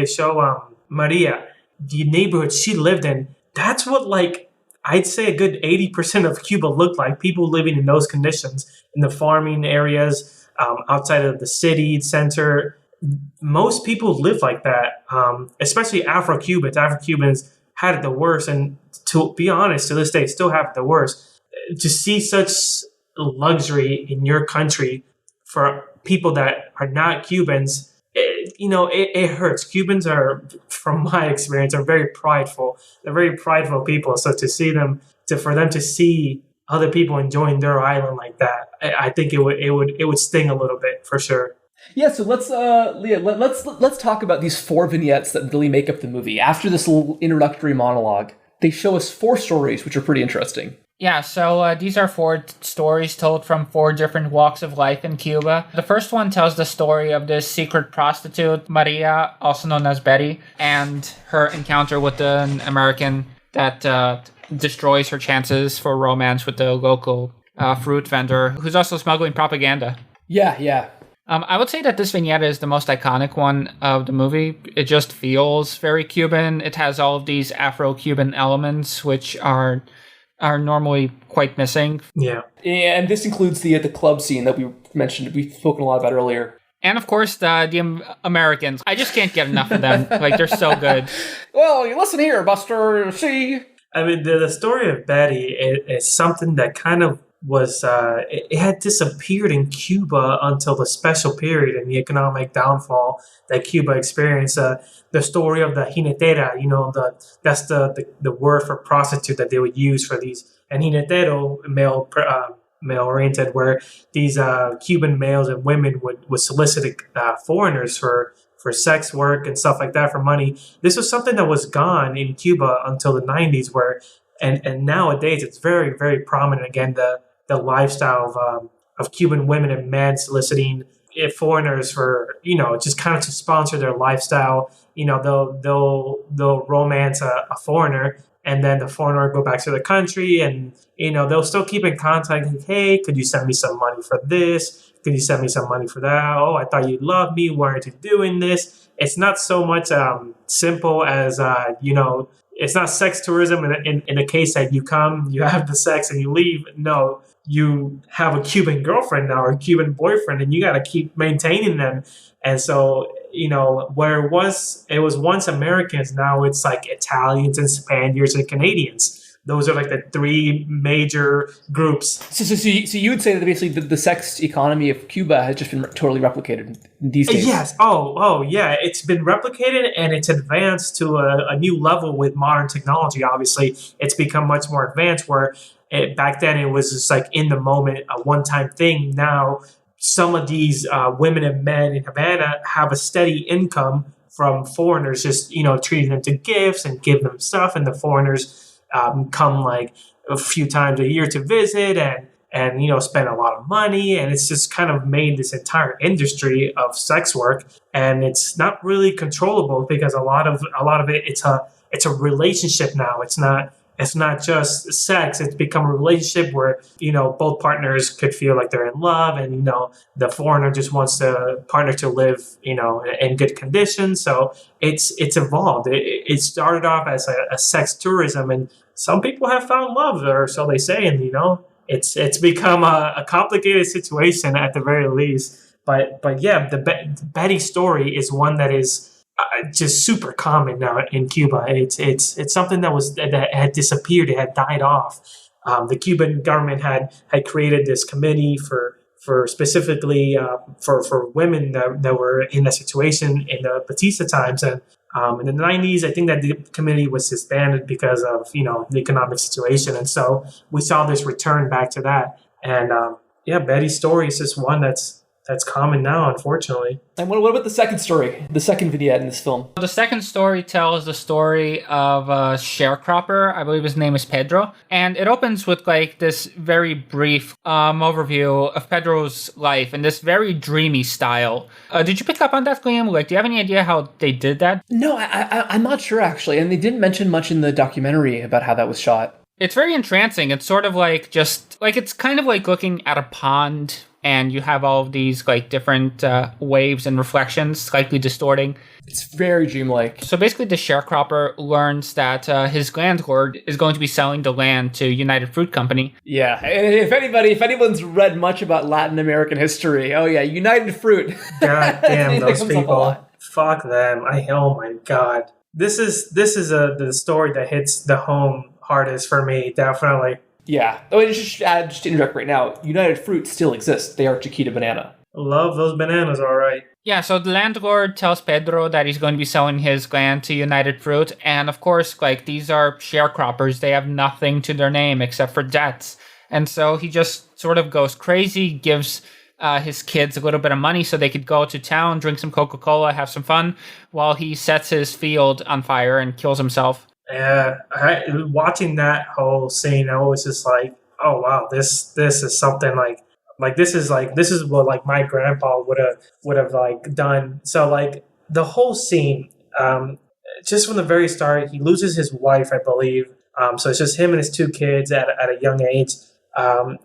show Maria, the neighborhood she lived in, that's what, like, I'd say a good 80% of Cuba looked like. People living in those conditions in the farming areas, outside of the city center. Most people live like that, especially Afro-Cubans. Afro-Cubans had it the worst, and to be honest, to this day, still have it the worst. To see such luxury in your country for people that are not Cubans, it hurts. Cubans are, from my experience, are very prideful. They're very prideful people. So for them to see other people enjoying their island like that, I think it would sting a little bit for sure. Yeah, so let's Leah, let's talk about these 4 vignettes that really make up the movie. After this little introductory monologue, they show us 4 stories, which are pretty interesting. Yeah, so these are 4 stories told from 4 different walks of life in Cuba. The first one tells the story of this secret prostitute, Maria, also known as Betty, and her encounter with an American that destroys her chances for romance with the local fruit vendor, who's also smuggling propaganda. Yeah. I would say that this vignette is the most iconic one of the movie. It just feels very Cuban. It has all of these Afro-Cuban elements, which are normally quite missing. Yeah. And this includes the club scene that we mentioned, we've spoken a lot about earlier. And of course, the Americans. I just can't get enough of them. Like, they're so good. Well, you listen here, Buster. See? I mean, the story of Betty is something that kind of was, it had disappeared in Cuba until the special period and the economic downfall that Cuba experienced. The story of the jinetera, that's the word for prostitute that they would use for these. And jinetero, male-oriented, where these Cuban males and women would solicit foreigners for sex work and stuff like that for money. This was something that was gone in Cuba until the 90s, and nowadays it's very, very prominent. Again, the lifestyle of Cuban women and men soliciting foreigners for, just kind of to sponsor their lifestyle. They'll romance a foreigner, and then the foreigner will go back to the country, and they'll still keep in contact. Like, hey, could you send me some money for this? Could you send me some money for that? Oh, I thought you loved me. Why aren't you doing this? It's not so much simple as it's not sex tourism in the case that you come, you have the sex, and you leave. No, you have a Cuban girlfriend now or a Cuban boyfriend, and you got to keep maintaining them. And so, where it was once Americans, now it's like Italians and Spaniards and Canadians. Those are like the 3 major groups. So you would say that basically the sex economy of Cuba has just been totally replicated these days? Yes. Oh, yeah. It's been replicated, and it's advanced to a new level with modern technology. Obviously, it's become much more advanced, where back then it was just like in the moment, a one-time thing. Now, some of these women and men in Havana have a steady income from foreigners, just, treating them to gifts and give them stuff, and the foreigners come like a few times a year to visit and spend a lot of money, and it's just kind of made this entire industry of sex work, and it's not really controllable because a lot of it it's a relationship now. It's not just sex. It's become a relationship where both partners could feel like they're in love, and the foreigner just wants the partner to live in good conditions. So it's evolved. It started off as a sex tourism, and some people have found love, or so they say, and it's become a complicated situation at the very least. But yeah, the Betty story is one that is just super common now in Cuba. It's something that had disappeared. It had died off. The Cuban government had created this committee for specifically for women that were in that situation in the Batista times, and in the 90s, I think that the committee was disbanded because of the economic situation, and so we saw this return back to that. And yeah, Betty's story is just one that's common now, unfortunately. And what about the second story, the second vignette in this film? The second story tells the story of a sharecropper. I believe his name is Pedro. And it opens with like this very brief overview of Pedro's life in this very dreamy style. Did you pick up on that, Liam? Like, do you have any idea how they did that? No, I'm not sure, actually. And they didn't mention much in the documentary about how that was shot. It's very entrancing. It's sort of like it's kind of like looking at a pond, and you have all of these like different waves and reflections slightly distorting. It's very dreamlike. So basically the sharecropper learns that his landlord is going to be selling the land to United Fruit Company. Yeah, and if anyone's read much about Latin American history, oh yeah, United Fruit. God damn those people. Fuck them. Oh my God. This is the story that hits the home hardest for me, definitely. Yeah. Oh, and just to interject right now, United Fruit still exists. They are Chiquita Banana. Love those bananas, all right. Yeah, so the landlord tells Pedro that he's going to be selling his land to United Fruit, and of course, like, these are sharecroppers. They have nothing to their name except for debts. And so he just sort of goes crazy, gives his kids a little bit of money so they could go to town, drink some Coca-Cola, have some fun, while he sets his field on fire and kills himself. Yeah, watching that whole scene, I was just like, oh wow, this is something this is what like my grandpa would have like done. So like the whole scene, just from the very start, he loses his wife, I believe. So it's just him and his two kids at a young age.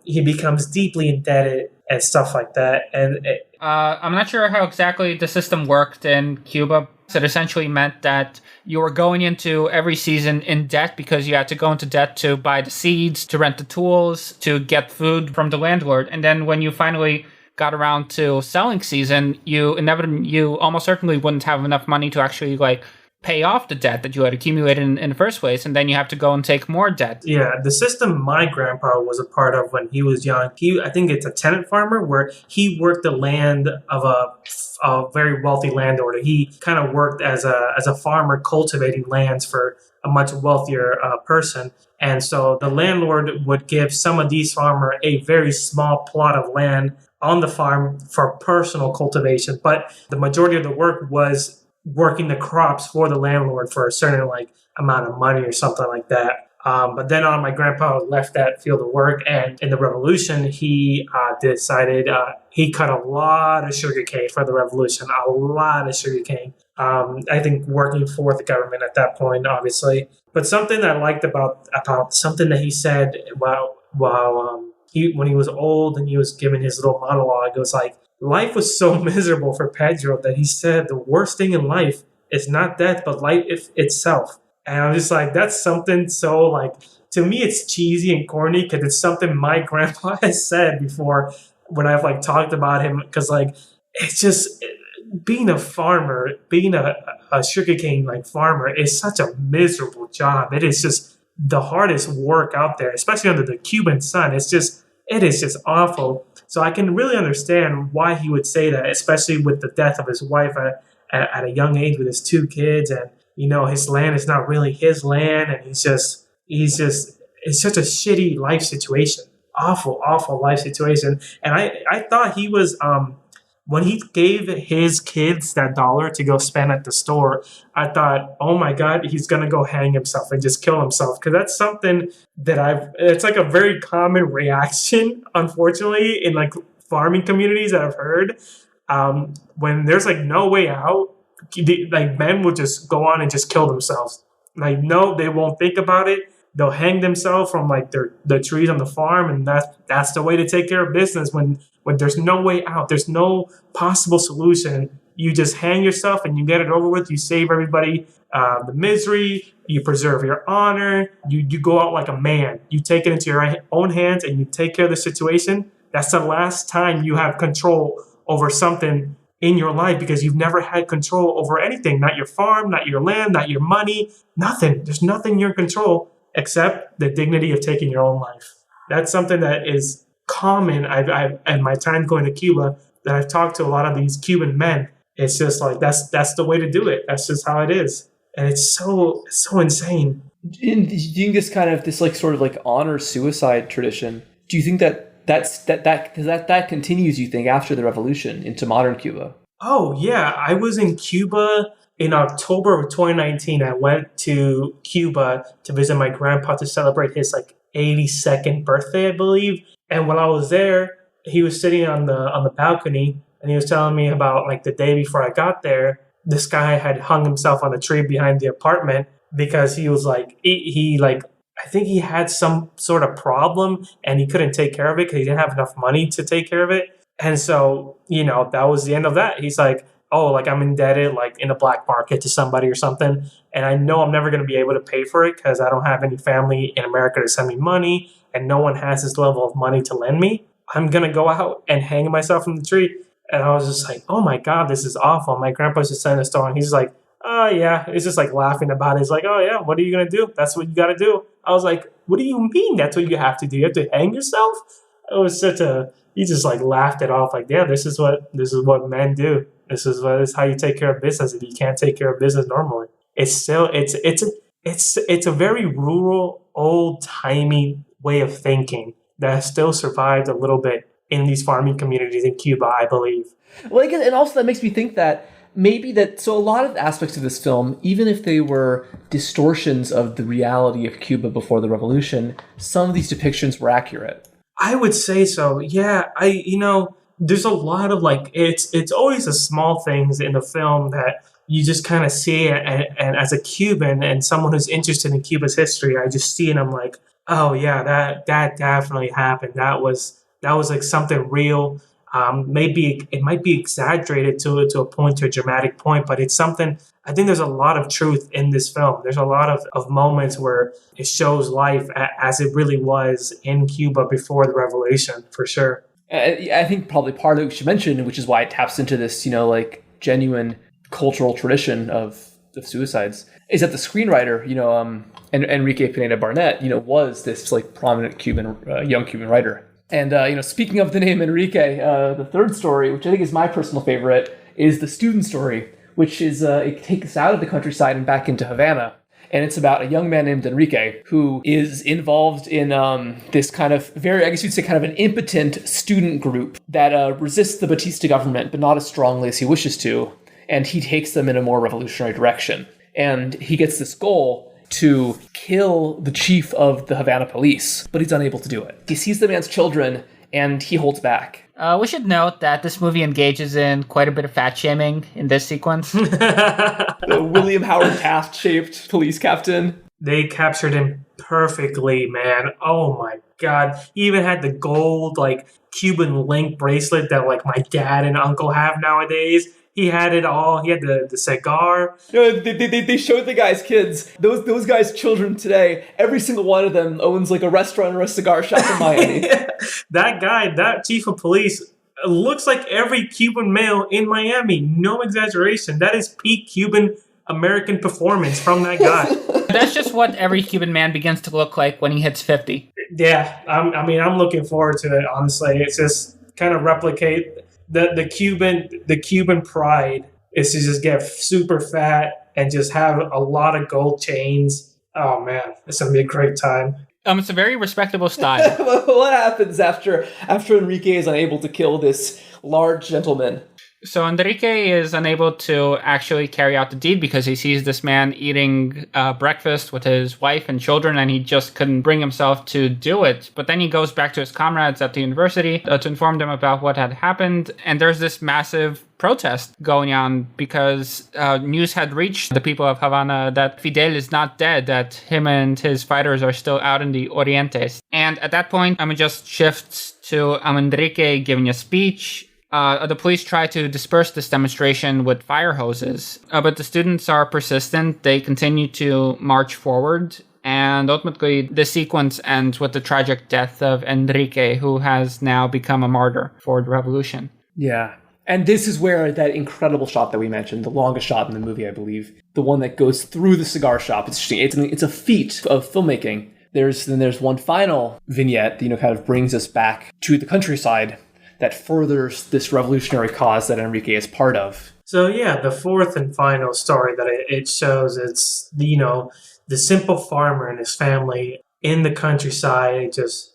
He becomes deeply indebted and stuff like that. And I'm not sure how exactly the system worked in Cuba. It essentially meant that you were going into every season in debt because you had to go into debt to buy the seeds, to rent the tools, to get food from the landlord. And then when you finally got around to selling season, you almost certainly wouldn't have enough money to actually like pay off the debt that you had accumulated in the first place, and then you have to go and take more debt. Yeah, the system my grandpa was a part of when he was young. I think it's a tenant farmer where he worked the land of a very wealthy landowner. He kind of worked as a farmer cultivating lands for a much wealthier person. And so the landlord would give some of these farmers a very small plot of land on the farm for personal cultivation. But the majority of the work was working the crops for the landlord for a certain like amount of money or something like that. But then my grandpa left that field of work, and in the revolution, he decided he cut a lot of sugarcane for the revolution, a lot of sugarcane. I think working for the government at that point, obviously. But something that I liked about something that he said while when he was old and he was giving his little monologue, it was like, life was so miserable for Pedro that he said the worst thing in life is not death, but life itself. And I'm just like, that's something so like, to me, it's cheesy and corny because it's something my grandpa has said before when I've like talked about him. Because like, it's just being a farmer, being a sugarcane like farmer is such a miserable job. It is just the hardest work out there, especially under the Cuban sun. It is just awful. So I can really understand why he would say that, especially with the death of his wife at a young age with his two kids, and his land is not really his land, and it's such a shitty life situation, awful life situation. And I thought he was when he gave his kids that $1 to go spend at the store, I thought, oh my God, he's going to go hang himself and just kill himself. Because that's something that it's like a very common reaction, unfortunately, in like farming communities that I've heard. When there's like no way out, like men will just go on and just kill themselves. Like, no, they won't think about it. They'll hang themselves from like the trees on the farm. And that's the way to take care of business when there's no way out, there's no possible solution. You just hang yourself and you get it over with. You save everybody the misery. You preserve your honor. You go out like a man. You take it into your own hands and you take care of the situation. That's the last time you have control over something in your life because you've never had control over anything, not your farm, not your land, not your money, nothing. There's nothing in your control except the dignity of taking your own life. That's something that is common. I've in my time going to Cuba, that I've talked to a lot of these Cuban men. It's just like that's the way to do it. That's just how it is, and it's so insane. Do you think this like sort of like honor suicide tradition? Do you think that continues? You think after the revolution into modern Cuba? Oh yeah, I was in Cuba in October of 2019. I went to Cuba to visit my grandpa to celebrate his like 82nd birthday, I believe. And while I was there, he was sitting on the balcony, and he was telling me about like the day before I got there, this guy had hung himself on a tree behind the apartment because he was like he like I think he had some sort of problem and he couldn't take care of it because he didn't have enough money to take care of it. And so, that was the end of that. He's like, oh, like I'm indebted like in the black market to somebody or something. And I know I'm never going to be able to pay for it because I don't have any family in America to send me money and no one has this level of money to lend me. I'm going to go out and hang myself from the tree. And I was just like, oh my God, this is awful. My grandpa's just telling the story and he's like, oh yeah. He's just like laughing about it. He's like, oh yeah, what are you going to do? That's what you got to do. I was like, what do you mean that's what you have to do? You have to hang yourself? It was he just like laughed it off like, yeah, this is what men do. This is how you take care of business if you can't take care of business normally. It's a very rural, old-timey way of thinking that has still survived a little bit in these farming communities in Cuba, I believe. Well, I guess, and also that makes me think that so a lot of aspects of this film, even if they were distortions of the reality of Cuba before the revolution, some of these depictions were accurate. I would say so. Yeah, there's a lot of like it's always the small things in the film that you just kind of see, and as a Cuban and someone who's interested in Cuba's history, I just see and I'm like, oh yeah, that definitely happened. That was like something real. Maybe it might be exaggerated to a dramatic point, but it's something. I think there's a lot of truth in this film. There's a lot of moments where it shows life as it really was in Cuba before the revolution, for sure. I think probably part of it we should mention, which is why it taps into this, like genuine cultural tradition of suicides, is that the screenwriter, Enrique Pineda Barnett, was this like prominent young Cuban writer. And, speaking of the name Enrique, the third story, which I think is my personal favorite, is the student story, which is, it takes us out of the countryside and back into Havana. And it's about a young man named Enrique who is involved in this kind of I guess you'd say kind of an impotent student group that resists the Batista government, but not as strongly as he wishes to. And he takes them in a more revolutionary direction. And he gets this goal to kill the chief of the Havana police, but he's unable to do it. He sees the man's children and he holds back. We should note that this movie engages in quite a bit of fat shaming in this sequence. The William Howard Taft-shaped police captain. They captured him perfectly, man. Oh my God. He even had the gold, like, Cuban link bracelet that, like, my dad and uncle have nowadays. He had it all. He had the cigar. They showed the guy's kids. Those guys' children today, every single one of them owns like a restaurant or a cigar shop in Miami. Yeah. That guy, that chief of police, looks like every Cuban male in Miami. No exaggeration. That is peak Cuban American performance from that guy. That's just what every Cuban man begins to look like when he hits 50. Yeah, I'm looking forward to it, honestly. It's just kind of replicate the Cuban pride is to just get super fat and just have a lot of gold chains. Oh man, it's gonna be a great time. It's a very respectable style. What happens after Enrique is unable to kill this large gentleman? So Enrique is unable to actually carry out the deed because he sees this man eating breakfast with his wife and children, and he just couldn't bring himself to do it. But then he goes back to his comrades at the university to inform them about what had happened, and there's this massive protest going on because news had reached the people of Havana that Fidel is not dead, that him and his fighters are still out in the Orientes. And at that point, just shifts to Enrique giving a speech. The police try to disperse this demonstration with fire hoses, but the students are persistent. They continue to march forward, and ultimately the sequence ends with the tragic death of Enrique, who has now become a martyr for the revolution. Yeah. And this is where that incredible shot that we mentioned, the longest shot in the movie, I believe, the one that goes through the cigar shop. It's a feat of filmmaking. There's one final vignette that, kind of brings us back to the countryside that furthers this revolutionary cause that Enrique is part of. So yeah, the fourth and final story that it shows, it's, the simple farmer and his family in the countryside, just,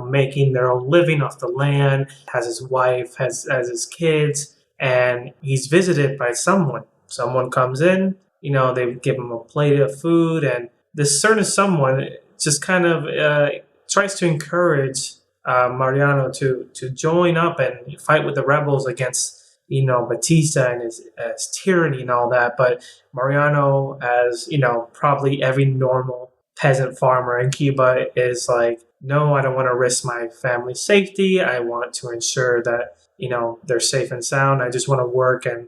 making their own living off the land, has his wife, has his kids, and he's visited by someone. Someone comes in, they give him a plate of food, and this certain someone just kind of tries to encourage Mariano to join up and fight with the rebels against, Batista and his tyranny and all that. But Mariano, as, probably every normal peasant farmer in Cuba, is like, no, I don't want to risk my family's safety. I want to ensure that, they're safe and sound. I just want to work and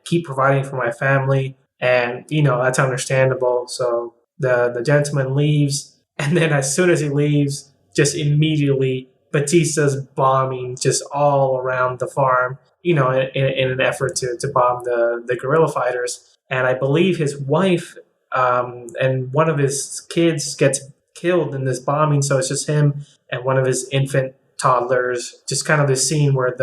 keep providing for my family. And, that's understandable. So the gentleman leaves. And then as soon as he leaves, just immediately Batista's bombing just all around the farm, in an effort to bomb the guerrilla fighters. And I believe his wife and one of his kids gets killed in this bombing. So it's just him and one of his infant toddlers, just kind of this scene where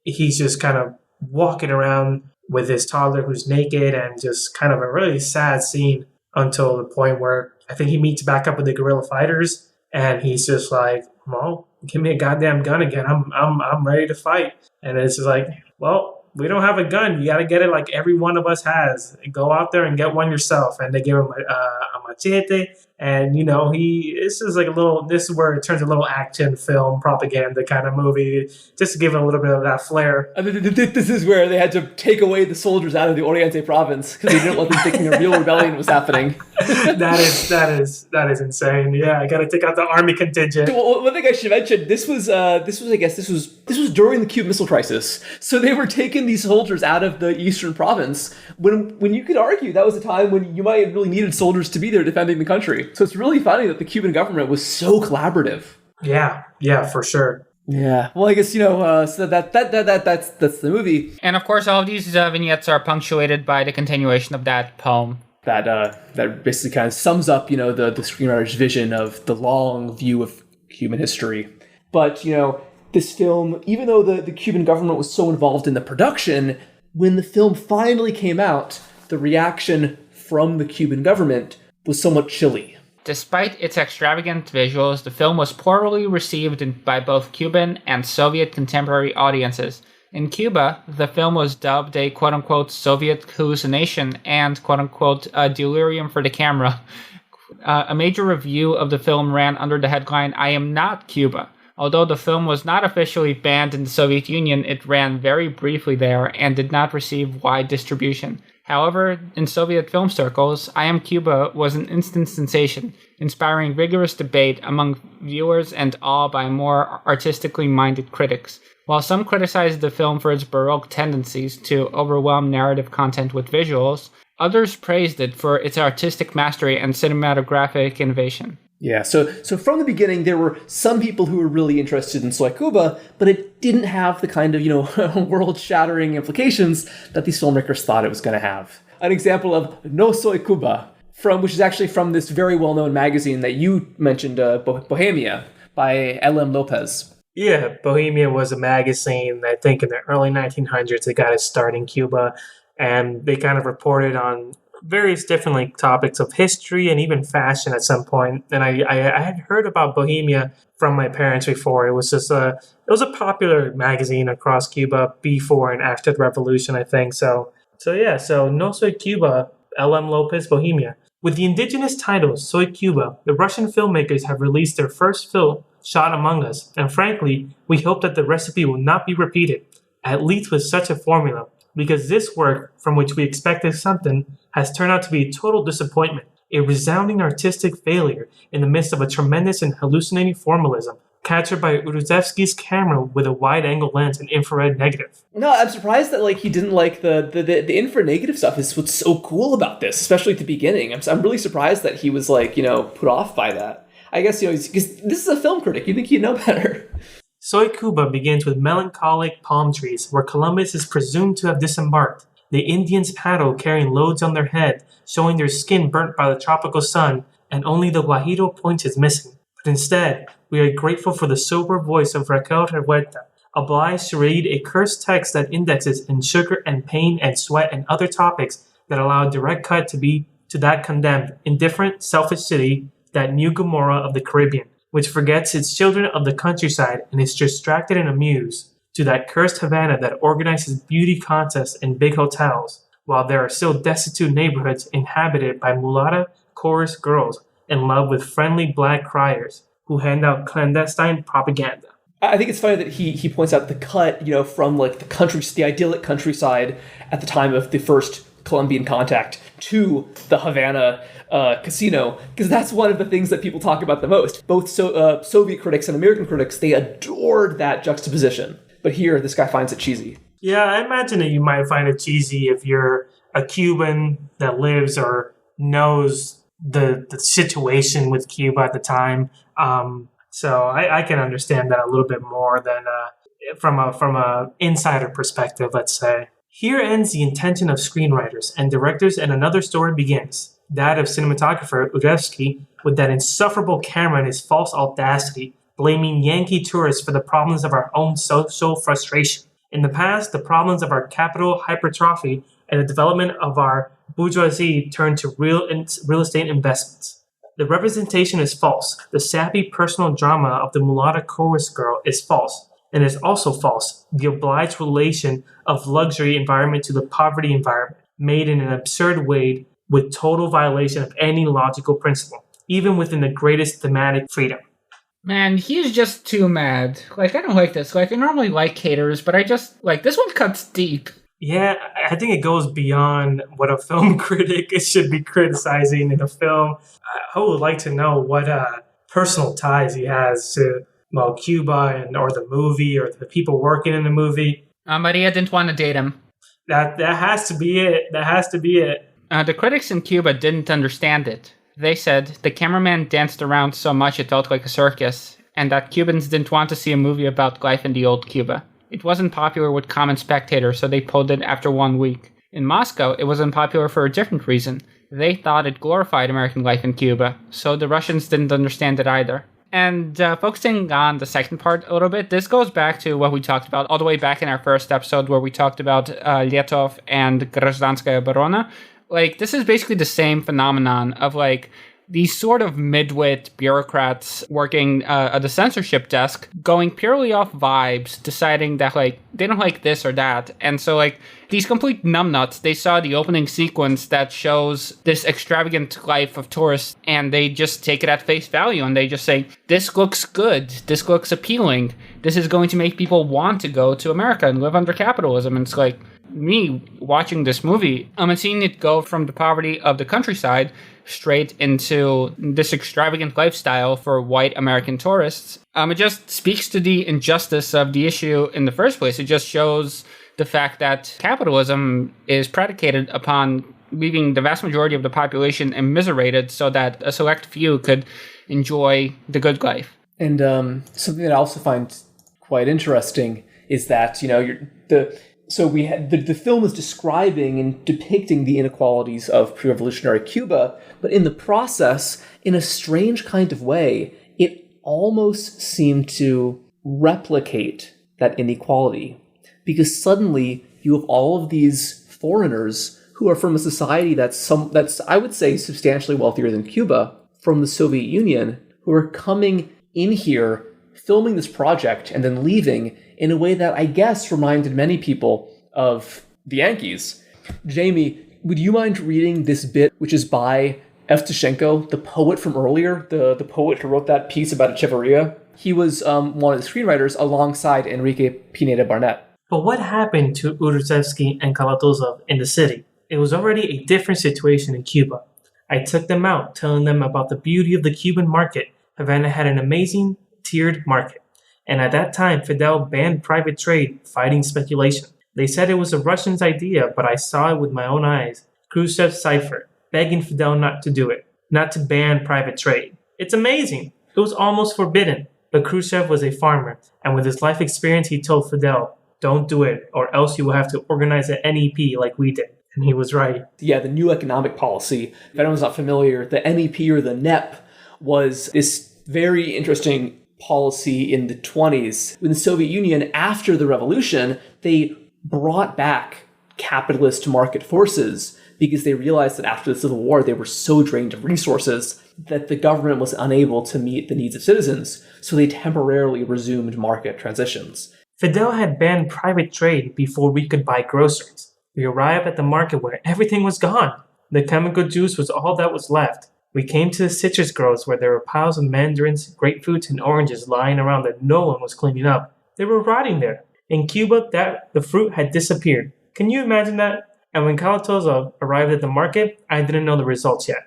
he's just kind of walking around with his toddler who's naked, and just kind of a really sad scene until the point where I think he meets back up with the guerrilla fighters, and he's just like, well, give me a goddamn gun again. I'm ready to fight. And it's just like, well, we don't have a gun. You got to get it like every one of us has. Go out there and get one yourself. And they give him a machete. And, this is where it turns a little action film propaganda kind of movie, just to give it a little bit of that flair. And this is where they had to take away the soldiers out of the Oriente province because they didn't want them thinking a real rebellion was happening. That is insane. Yeah, I got to take out the army contingent. Well, one thing I should mention, this was during the Cuban Missile Crisis. So they were taking these soldiers out of the eastern province when you could argue that was a time when you might have really needed soldiers to be there defending the country. So it's really funny that the Cuban government was so collaborative. Yeah, for sure. Yeah. Well, I guess, so that's the movie. And of course, all of these vignettes are punctuated by the continuation of that poem. That basically kind of sums up, the screenwriter's vision of the long view of human history. But, this film, even though the Cuban government was so involved in the production, when the film finally came out, the reaction from the Cuban government was somewhat chilly. Despite its extravagant visuals, the film was poorly received by both Cuban and Soviet contemporary audiences. In Cuba, the film was dubbed a quote-unquote Soviet hallucination and quote-unquote delirium for the camera. A major review of the film ran under the headline, "I am not Cuba." Although the film was not officially banned in the Soviet Union, it ran very briefly there and did not receive wide distribution. However, in Soviet film circles, I Am Cuba was an instant sensation, inspiring vigorous debate among viewers and awe by more artistically minded critics. While some criticized the film for its Baroque tendencies to overwhelm narrative content with visuals, others praised it for its artistic mastery and cinematographic innovation. Yeah, so from the beginning, there were some people who were really interested in Soy Cuba, but it didn't have the kind of, world-shattering implications that these filmmakers thought it was going to have. An example of No Soy Cuba, which is actually from this very well-known magazine that you mentioned, Bohemia, by L.M. Lopez. Yeah, Bohemia was a magazine, I think in the early 1900s, that got its start in Cuba, and they kind of reported on various different topics of history and even fashion at some point. And I had heard about Bohemia from my parents before. It was just it was a popular magazine across Cuba before and after the revolution, I think. So No Soy Cuba, L.M. Lopez, Bohemia. With the indigenous title Soy Cuba, the Russian filmmakers have released their first film, Shot Among Us, and frankly, we hope that the recipe will not be repeated, at least with such a formula, because this work, from which we expected something, has turned out to be a total disappointment, a resounding artistic failure in the midst of a tremendous and hallucinating formalism, captured by Uruzevsky's camera with a wide-angle lens and infrared negative. No, I'm surprised that he didn't like the infrared negative stuff. Is what's so cool about this, especially at the beginning. I'm really surprised that he was put off by that. I guess because this is a film critic. You think he'd know better. Soy Cuba begins with melancholic palm trees where Columbus is presumed to have disembarked. The Indians paddle carrying loads on their head, showing their skin burnt by the tropical sun, and only the Guajiro point is missing. But instead, we are grateful for the sober voice of Raquel Revuelta, obliged to read a cursed text that indexes in sugar and pain and sweat and other topics that allow a direct cut to that condemned, indifferent, selfish city, that new Gomorrah of the Caribbean, which forgets its children of the countryside and is distracted and amused, to that cursed Havana that organizes beauty contests in big hotels, while there are still destitute neighborhoods inhabited by mulatta chorus girls in love with friendly black criers who hand out clandestine propaganda. I think it's funny that he points out the cut, from like the idyllic countryside at the time of the first Colombian contact to the Havana casino, because that's one of the things that people talk about the most. Both Soviet critics and American critics, they adored that juxtaposition. But here, this guy finds it cheesy. Yeah, I imagine that you might find it cheesy if you're a Cuban that lives or knows the situation with Cuba at the time. So I can understand that a little bit more than from a insider perspective, let's say. Here ends the intention of screenwriters and directors, and another story begins. That of cinematographer Urevsky, with that insufferable camera and his false audacity, blaming Yankee tourists for the problems of our own social frustration. In the past, the problems of our capital hypertrophy and the development of our bourgeoisie turned to real estate investments. The representation is false. The sappy personal drama of the mulatta chorus girl is false. And is also false, the obliged relation of luxury environment to the poverty environment, made in an absurd way with total violation of any logical principle, even within the greatest thematic freedom. Man, he's just too mad. I don't like this. I normally like haters, but I just, this one cuts deep. Yeah, I think it goes beyond what a film critic should be criticizing in a film. I would like to know what personal ties he has to Cuba or the movie or the people working in the movie. Maria didn't want to date him. That has to be it. That has to be it. The critics in Cuba didn't understand it. They said the cameraman danced around so much it felt like a circus, and that Cubans didn't want to see a movie about life in the old Cuba. It wasn't popular with common spectators, so they pulled it after 1 week. In Moscow, it was unpopular for a different reason. They thought it glorified American life in Cuba, so the Russians didn't understand it either. And focusing on the second part a little bit, this goes back to what we talked about all the way back in our first episode where we talked about Letov and Grazdanskaya Oborona. This is basically the same phenomenon of, these sort of midwit bureaucrats working at the censorship desk going purely off vibes, deciding that, they don't like this or that. And so, these complete numbnuts, they saw the opening sequence that shows this extravagant life of tourists, and they just take it at face value, and they just say, this looks good, this looks appealing, this is going to make people want to go to America and live under capitalism. And it's me watching this movie, I'm seeing it go from the poverty of the countryside straight into this extravagant lifestyle for white American tourists. It just speaks to the injustice of the issue in the first place. It just shows the fact that capitalism is predicated upon leaving the vast majority of the population immiserated so that a select few could enjoy the good life. And something that I also find quite interesting is that, the film is describing and depicting the inequalities of pre-revolutionary Cuba, but in the process, in a strange kind of way, it almost seemed to replicate that inequality. Because suddenly you have all of these foreigners who are from a society that's I would say substantially wealthier than Cuba, from the Soviet Union, who are coming in here, filming this project, and then leaving in a way that I guess reminded many people of the Yankees. Jaime, would you mind reading this bit, which is by Evtushenko, the poet from earlier, the poet who wrote that piece about Echeverria? He was one of the screenwriters alongside Enrique Pineda Barnett. But what happened to Uruzevsky and Kalatozov in the city? It was already a different situation in Cuba. I took them out, telling them about the beauty of the Cuban market. Havana had an amazing tiered market. And at that time, Fidel banned private trade, fighting speculation. They said it was a Russian's idea, but I saw it with my own eyes. Khrushchev cipher, begging Fidel not to do it, not to ban private trade. It's amazing. It was almost forbidden. But Khrushchev was a farmer, and with his life experience, he told Fidel, don't do it, or else you will have to organize an NEP like we did. And he was right. Yeah, the new economic policy, if anyone's not familiar, the NEP or the NEP was this very interesting policy in the 20s. In the Soviet Union, after the revolution, they brought back capitalist market forces because they realized that after the Civil War, they were so drained of resources that the government was unable to meet the needs of citizens, so they temporarily resumed market transitions. Fidel had banned private trade before we could buy groceries. We arrived at the market where everything was gone. The chemical juice was all that was left. We came to the citrus groves where there were piles of mandarins, grapefruits, and oranges lying around that no one was cleaning up. They were rotting there. In Cuba, the fruit had disappeared. Can you imagine that? And when Kalatozov arrived at the market, I didn't know the results yet.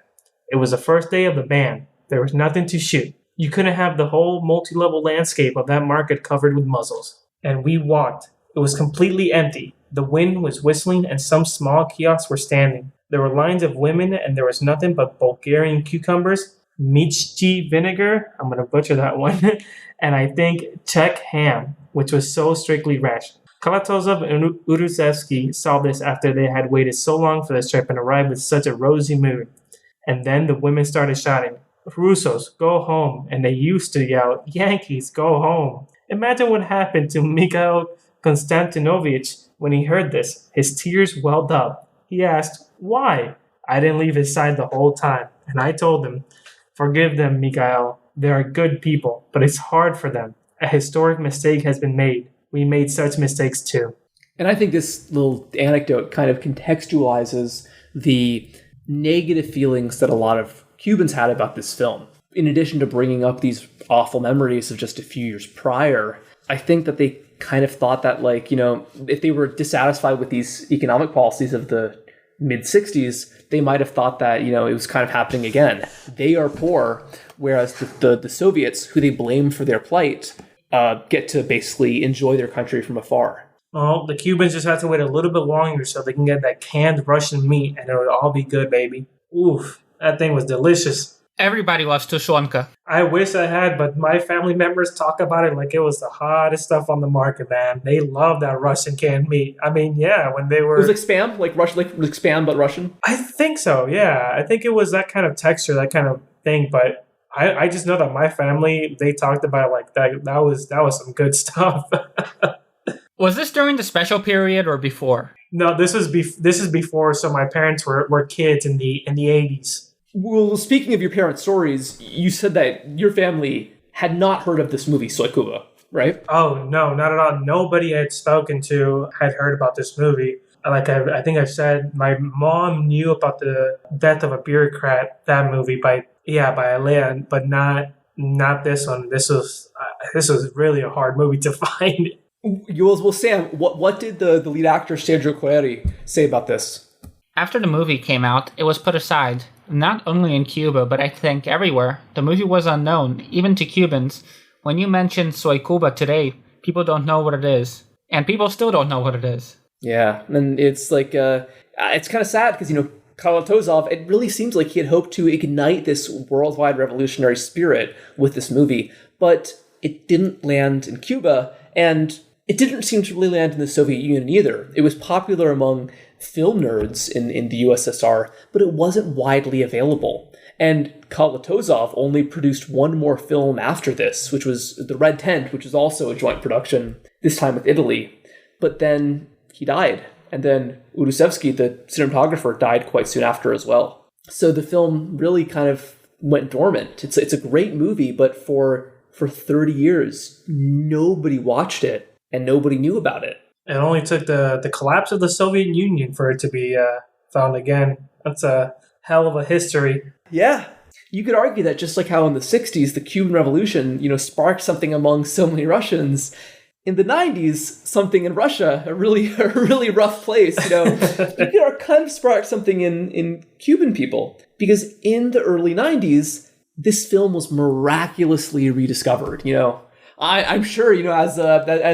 It was the first day of the ban. There was nothing to shoot. You couldn't have the whole multi-level landscape of that market covered with muzzles. And we walked. It was completely empty. The wind was whistling and some small kiosks were standing. There were lines of women and there was nothing but Bulgarian cucumbers, michchi vinegar, I'm going to butcher that one, and I think Czech ham, which was so strictly rationed. Kalatozov and Urusevsky saw this after they had waited so long for this trip and arrived with such a rosy mood. And then the women started shouting, Russos, go home. And they used to yell, Yankees, go home. Imagine what happened to Mikhail Konstantinovich when he heard this. His tears welled up. He asked, why? I didn't leave his side the whole time. And I told him, forgive them, Mikhail. They are good people, but it's hard for them. A historic mistake has been made. We made such mistakes too. And I think this little anecdote kind of contextualizes the negative feelings that a lot of Cubans had about this film. In addition to bringing up these awful memories of just a few years prior, I think that they kind of thought that, like, you know, if they were dissatisfied with these economic policies of the mid-60s, they might have thought that, you know, it was kind of happening again. They are poor, whereas the Soviets, who they blame for their plight, get to basically enjoy their country from afar. Well, the Cubans just have to wait a little bit longer so they can get that canned Russian meat and it'll all be good, baby. Oof, that thing was delicious. Everybody loves tushonka. I wish I had, but my family members talk about it like it was the hottest stuff on the market, man. They love that Russian canned meat. I mean, yeah, when they were... It was like Spam? Like Russian, like Spam, but Russian? I think so, yeah. I think it was that kind of texture, that kind of thing, but I just know that my family, they talked about it like that. That was some good stuff. Was this during the special period or before? No, this is before, so my parents were kids in the 80s. Well, speaking of your parents' stories, you said that your family had not heard of this movie, Soy Cuba, right? Oh, no, not at all. Nobody I had spoken to had heard about this movie. Like I think I said, my mom knew about the Death of a Bureaucrat, that movie by Alea, but not this one. This was really a hard movie to find. Well, Sam, what did the lead actor Sergio Coeri say about this? After the movie came out, it was put aside. Not only in Cuba, but I think everywhere. The movie was unknown, even to Cubans. When you mention Soy Cuba today, people don't know what it is. And people still don't know what it is. Yeah, and it's like, it's kind of sad because, you know, Kalatozov, it really seems like he had hoped to ignite this worldwide revolutionary spirit with this movie, but it didn't land in Cuba, and it didn't seem to really land in the Soviet Union either. It was popular among film nerds in the USSR, but it wasn't widely available. And Kalatozov only produced one more film after this, which was The Red Tent, which was also a joint production, this time with Italy. But then he died. And then Urusevsky, the cinematographer, died quite soon after as well. So the film really kind of went dormant. It's a great movie, but for 30 years, nobody watched it and nobody knew about it. It only took the collapse of the Soviet Union for it to be found again. That's a hell of a history. Yeah. You could argue that just like how in the 60s, the Cuban Revolution, you know, sparked something among so many Russians, in the 90s, something in Russia, a really rough place, you know, you could kind of spark something in Cuban people. Because in the early 90s, this film was miraculously rediscovered, you know. I'm sure, you know, as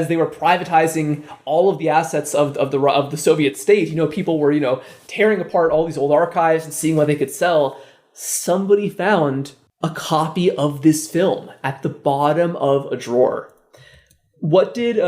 they were privatizing all of the assets of the Soviet state, you know, people were, you know, tearing apart all these old archives and seeing what they could sell. Somebody found a copy of this film at the bottom of a drawer. What did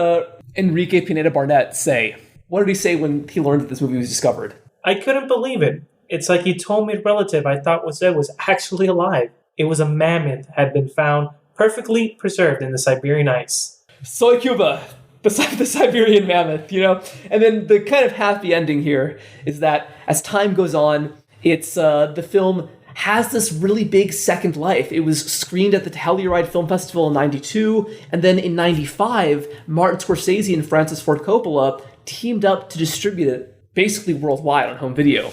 Enrique Pineda Barnett say? What did he say when he learned that this movie was discovered? I couldn't believe it. It's like he told me a relative I thought was dead was actually alive. It was a mammoth had been found perfectly preserved in the Siberian ice. Soy Cuba, the Siberian mammoth, you know? And then the kind of happy ending here is that as time goes on, it's the film has this really big second life. It was screened at the Telluride Film Festival in 92, and then in 95, Martin Scorsese and Francis Ford Coppola teamed up to distribute it basically worldwide on home video.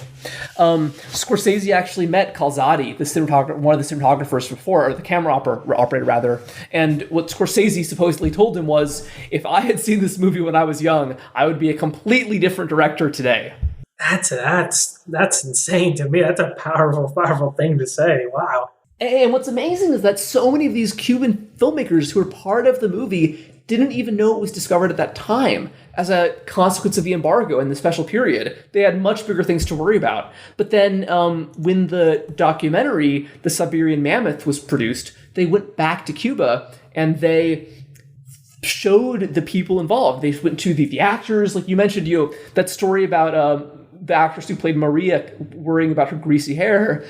Scorsese actually met Calzati, one of the cinematographers before, or the camera operator rather, and what Scorsese supposedly told him was, if I had seen this movie when I was young, I would be a completely different director today. That's insane to me. That's a powerful thing to say. Wow. And what's amazing is that so many of these Cuban filmmakers who were part of the movie didn't even know it was discovered at that time as a consequence of the embargo and the special period. They had much bigger things to worry about. But then when the documentary, The Siberian Mammoth, was produced, they went back to Cuba and they showed the people involved. They went to the actors, like you mentioned, that story about the actress who played Maria worrying about her greasy hair.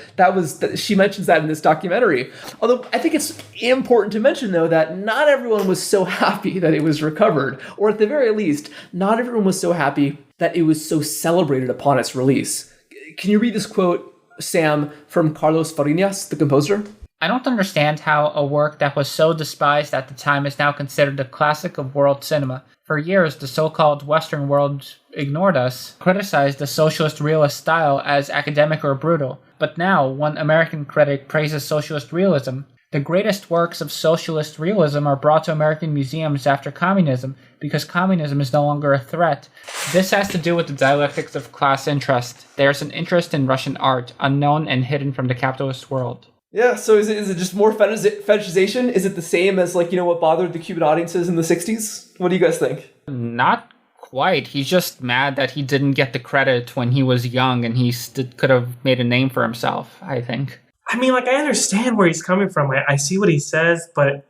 She mentions that in this documentary. Although I think it's important to mention, though, that not everyone was so happy that it was recovered, or at the very least, not everyone was so happy that it was so celebrated upon its release. Can you read this quote, Sam, from Carlos Fariñas, the composer? I don't understand how a work that was so despised at the time is now considered a classic of world cinema. For years, the so-called Western world ignored us, criticized the socialist realist style as academic or brutal. But now, one American critic praises socialist realism. The greatest works of socialist realism are brought to American museums after communism, because communism is no longer a threat. This has to do with the dialectics of class interest. There's an interest in Russian art, unknown and hidden from the capitalist world. Yeah, so is it just more fetishization? Is it the same as, what bothered the Cuban audiences in the 60s? What do you guys think? Not quite. He's just mad that he didn't get the credit when he was young and he could have made a name for himself, I think. I mean, I understand where he's coming from. I see what he says, but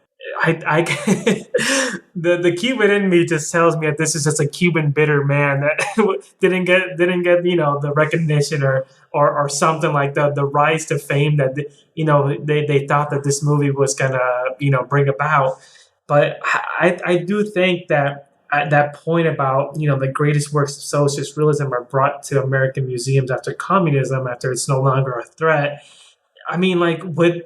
the Cuban in me just tells me that this is just a Cuban bitter man that didn't get the recognition or something like the rise to fame that they thought that this movie was gonna bring about. But I do think that at that point about the greatest works of socialist realism are brought to American museums after communism, after it's no longer a threat. I mean, would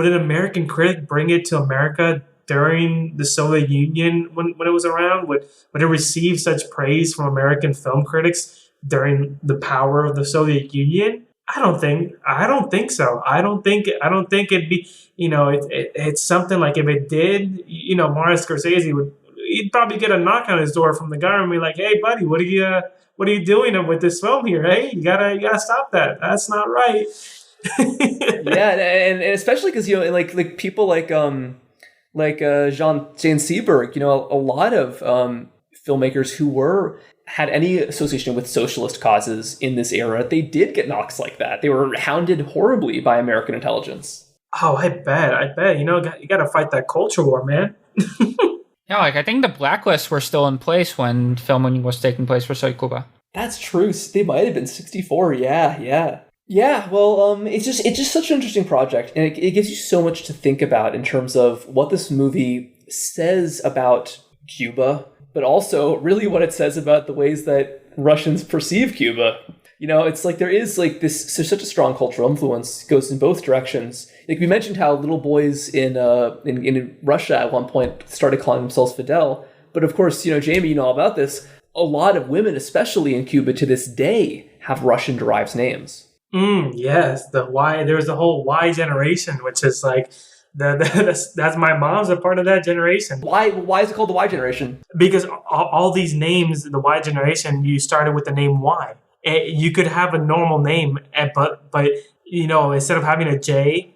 an American critic bring it to America during the Soviet Union when it was around? Would it receive such praise from American film critics during the power of the Soviet Union? I don't think so. I don't think it'd be, it's something like if it did, Martin Scorsese he'd probably get a knock on his door from the government and be like, "Hey buddy, what are you doing with this film here? Hey, you gotta stop that. That's not right." Yeah, and especially because like people like Jean Seberg, a lot of filmmakers who had any association with socialist causes in this era, they did get knocks like that. They were hounded horribly by American intelligence. Oh, I bet. You got to fight that culture war, man. Yeah, I think the blacklists were still in place when filming was taking place for Soy Cuba. That's true. They might have been 64. Yeah. Yeah, well, it's just such an interesting project, and it gives you so much to think about in terms of what this movie says about Cuba, but also really what it says about the ways that Russians perceive Cuba. It's like there is such a strong cultural influence, goes in both directions. Like we mentioned how little boys in Russia at one point started calling themselves Fidel, but of course, Jamie, you know all about this. A lot of women, especially in Cuba to this day, have Russian-derived names. Yes, there's the whole Y generation, which is like that's my mom's a part of that generation. Why is it called the Y generation? Because all these names, the Y generation, you started with the name Y. You could have a normal name, but instead of having a J,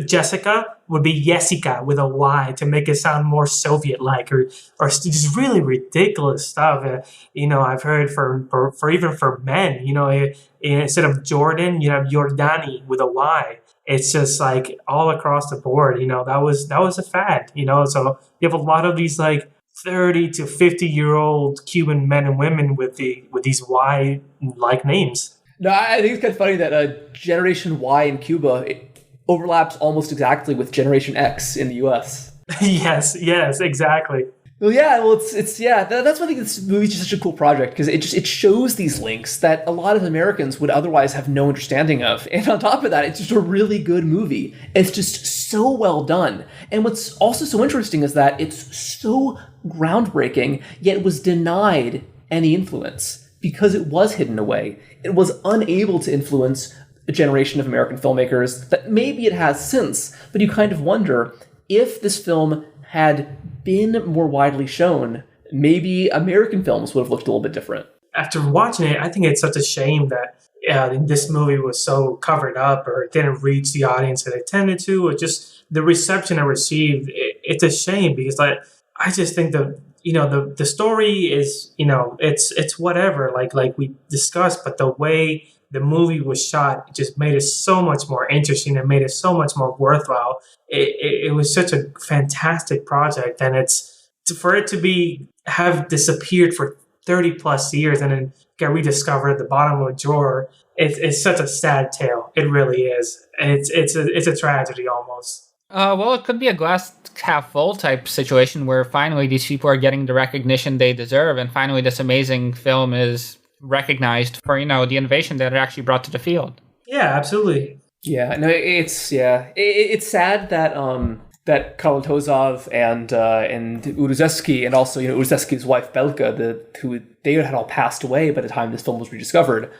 Jessica would be Jessica with a Y to make it sound more Soviet-like, or just really ridiculous stuff. I've heard for even for men, instead of Jordan, you have Jordani with a Y. it's just like all across the board. That was a fad. So you have a lot of these like 30 to 50-year-old Cuban men and women with these Y like names. No, I think it's kind of funny that Generation Y in Cuba overlaps almost exactly with Generation X in the U.S. Yes, exactly. Well, yeah, it's that's why I think this movie's just such a cool project, because it shows these links that a lot of Americans would otherwise have no understanding of. And on top of that, it's just a really good movie. It's just so well done. And what's also so interesting is that it's so groundbreaking, yet it was denied any influence because it was hidden away. It was unable to influence a generation of American filmmakers that maybe it has since. But you kind of wonder if this film had been more widely shown, maybe American films would have looked a little bit different. After watching it, I think it's such a shame that this movie was so covered up or it didn't reach the audience that it intended to, or just the reception it received. It's a shame because I just think the story is, it's whatever, like we discussed, but the way the movie was shot just made it so much more interesting and made it so much more worthwhile. It was such a fantastic project, and for it to have disappeared for 30 plus years and then get rediscovered at the bottom of a drawer. It's such a sad tale. It really is. It's a tragedy almost. Well, it could be a glass half full type situation where finally these people are getting the recognition they deserve, and finally this amazing film is recognized for the innovation that it actually brought to the field. Yeah, absolutely. Yeah, no, it's sad that that Kalatozov and Uruzeski, and also Uruzeski's wife Belka, they had all passed away by the time this film was rediscovered.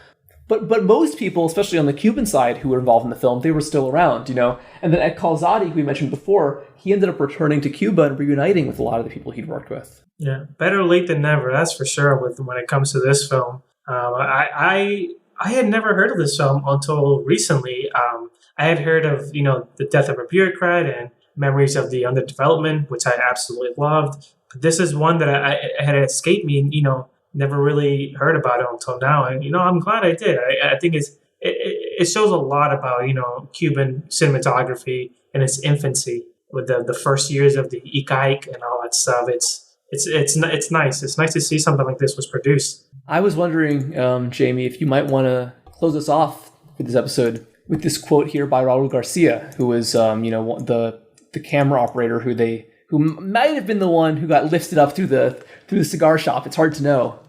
But most people, especially on the Cuban side, who were involved in the film, they were still around, And then Ed Calzati, who we mentioned before, he ended up returning to Cuba and reuniting with a lot of the people he'd worked with. Yeah, better late than never, that's for sure. When it comes to this film, I had never heard of this film until recently. I had heard of The Death of a Bureaucrat and Memories of the Underdevelopment, which I absolutely loved. But this is one that I had escaped me, and never really heard about it until now. And I'm glad I did. I think it shows a lot about Cuban cinematography in its infancy with the first years of the Ikaik and all that stuff. It's nice. It's nice to see something like this was produced. I was wondering, Jamie, if you might want to close us off with this episode with this quote here by Raul Garcia, who was the camera operator who might have been the one who got lifted up through the cigar shop. It's hard to know.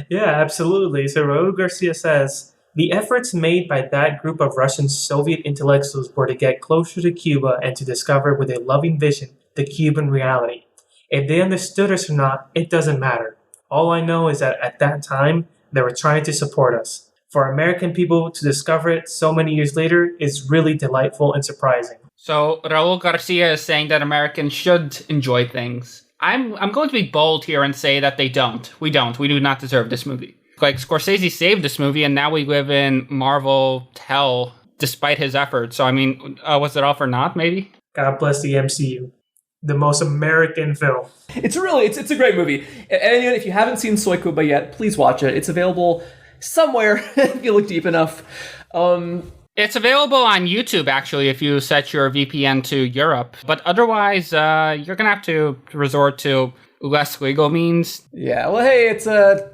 Yeah, absolutely. So Raul Garcia says, the efforts made by that group of Russian Soviet intellectuals were to get closer to Cuba and to discover with a loving vision the Cuban reality. If they understood us or not, it doesn't matter. All I know is that at that time, they were trying to support us. For American people to discover it so many years later is really delightful and surprising. So Raul Garcia is saying that Americans should enjoy things. I'm going to be bold here and say that they don't. We don't. We do not deserve this movie. Like, Scorsese saved this movie, and now we live in Marvel hell despite his efforts. So, I mean, was it all for naught, maybe? God bless the MCU. The most American film. It's a great movie. And if you haven't seen Soy Cuba yet, please watch it. It's available somewhere if you look deep enough. It's available on YouTube, actually, if you set your VPN to Europe. But otherwise, you're going to have to resort to less legal means. Yeah, well, hey,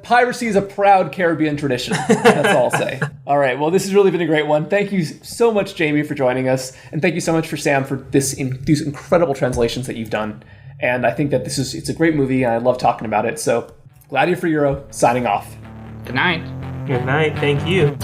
piracy is a proud Caribbean tradition. That's all I'll say. All right, well, this has really been a great one. Thank you so much, Jamie, for joining us. And thank you so much for Sam for these incredible translations that you've done. And I think that it's a great movie, and I love talking about it. So, Gladio for Euro, signing off. Good night. Good night. Thank you.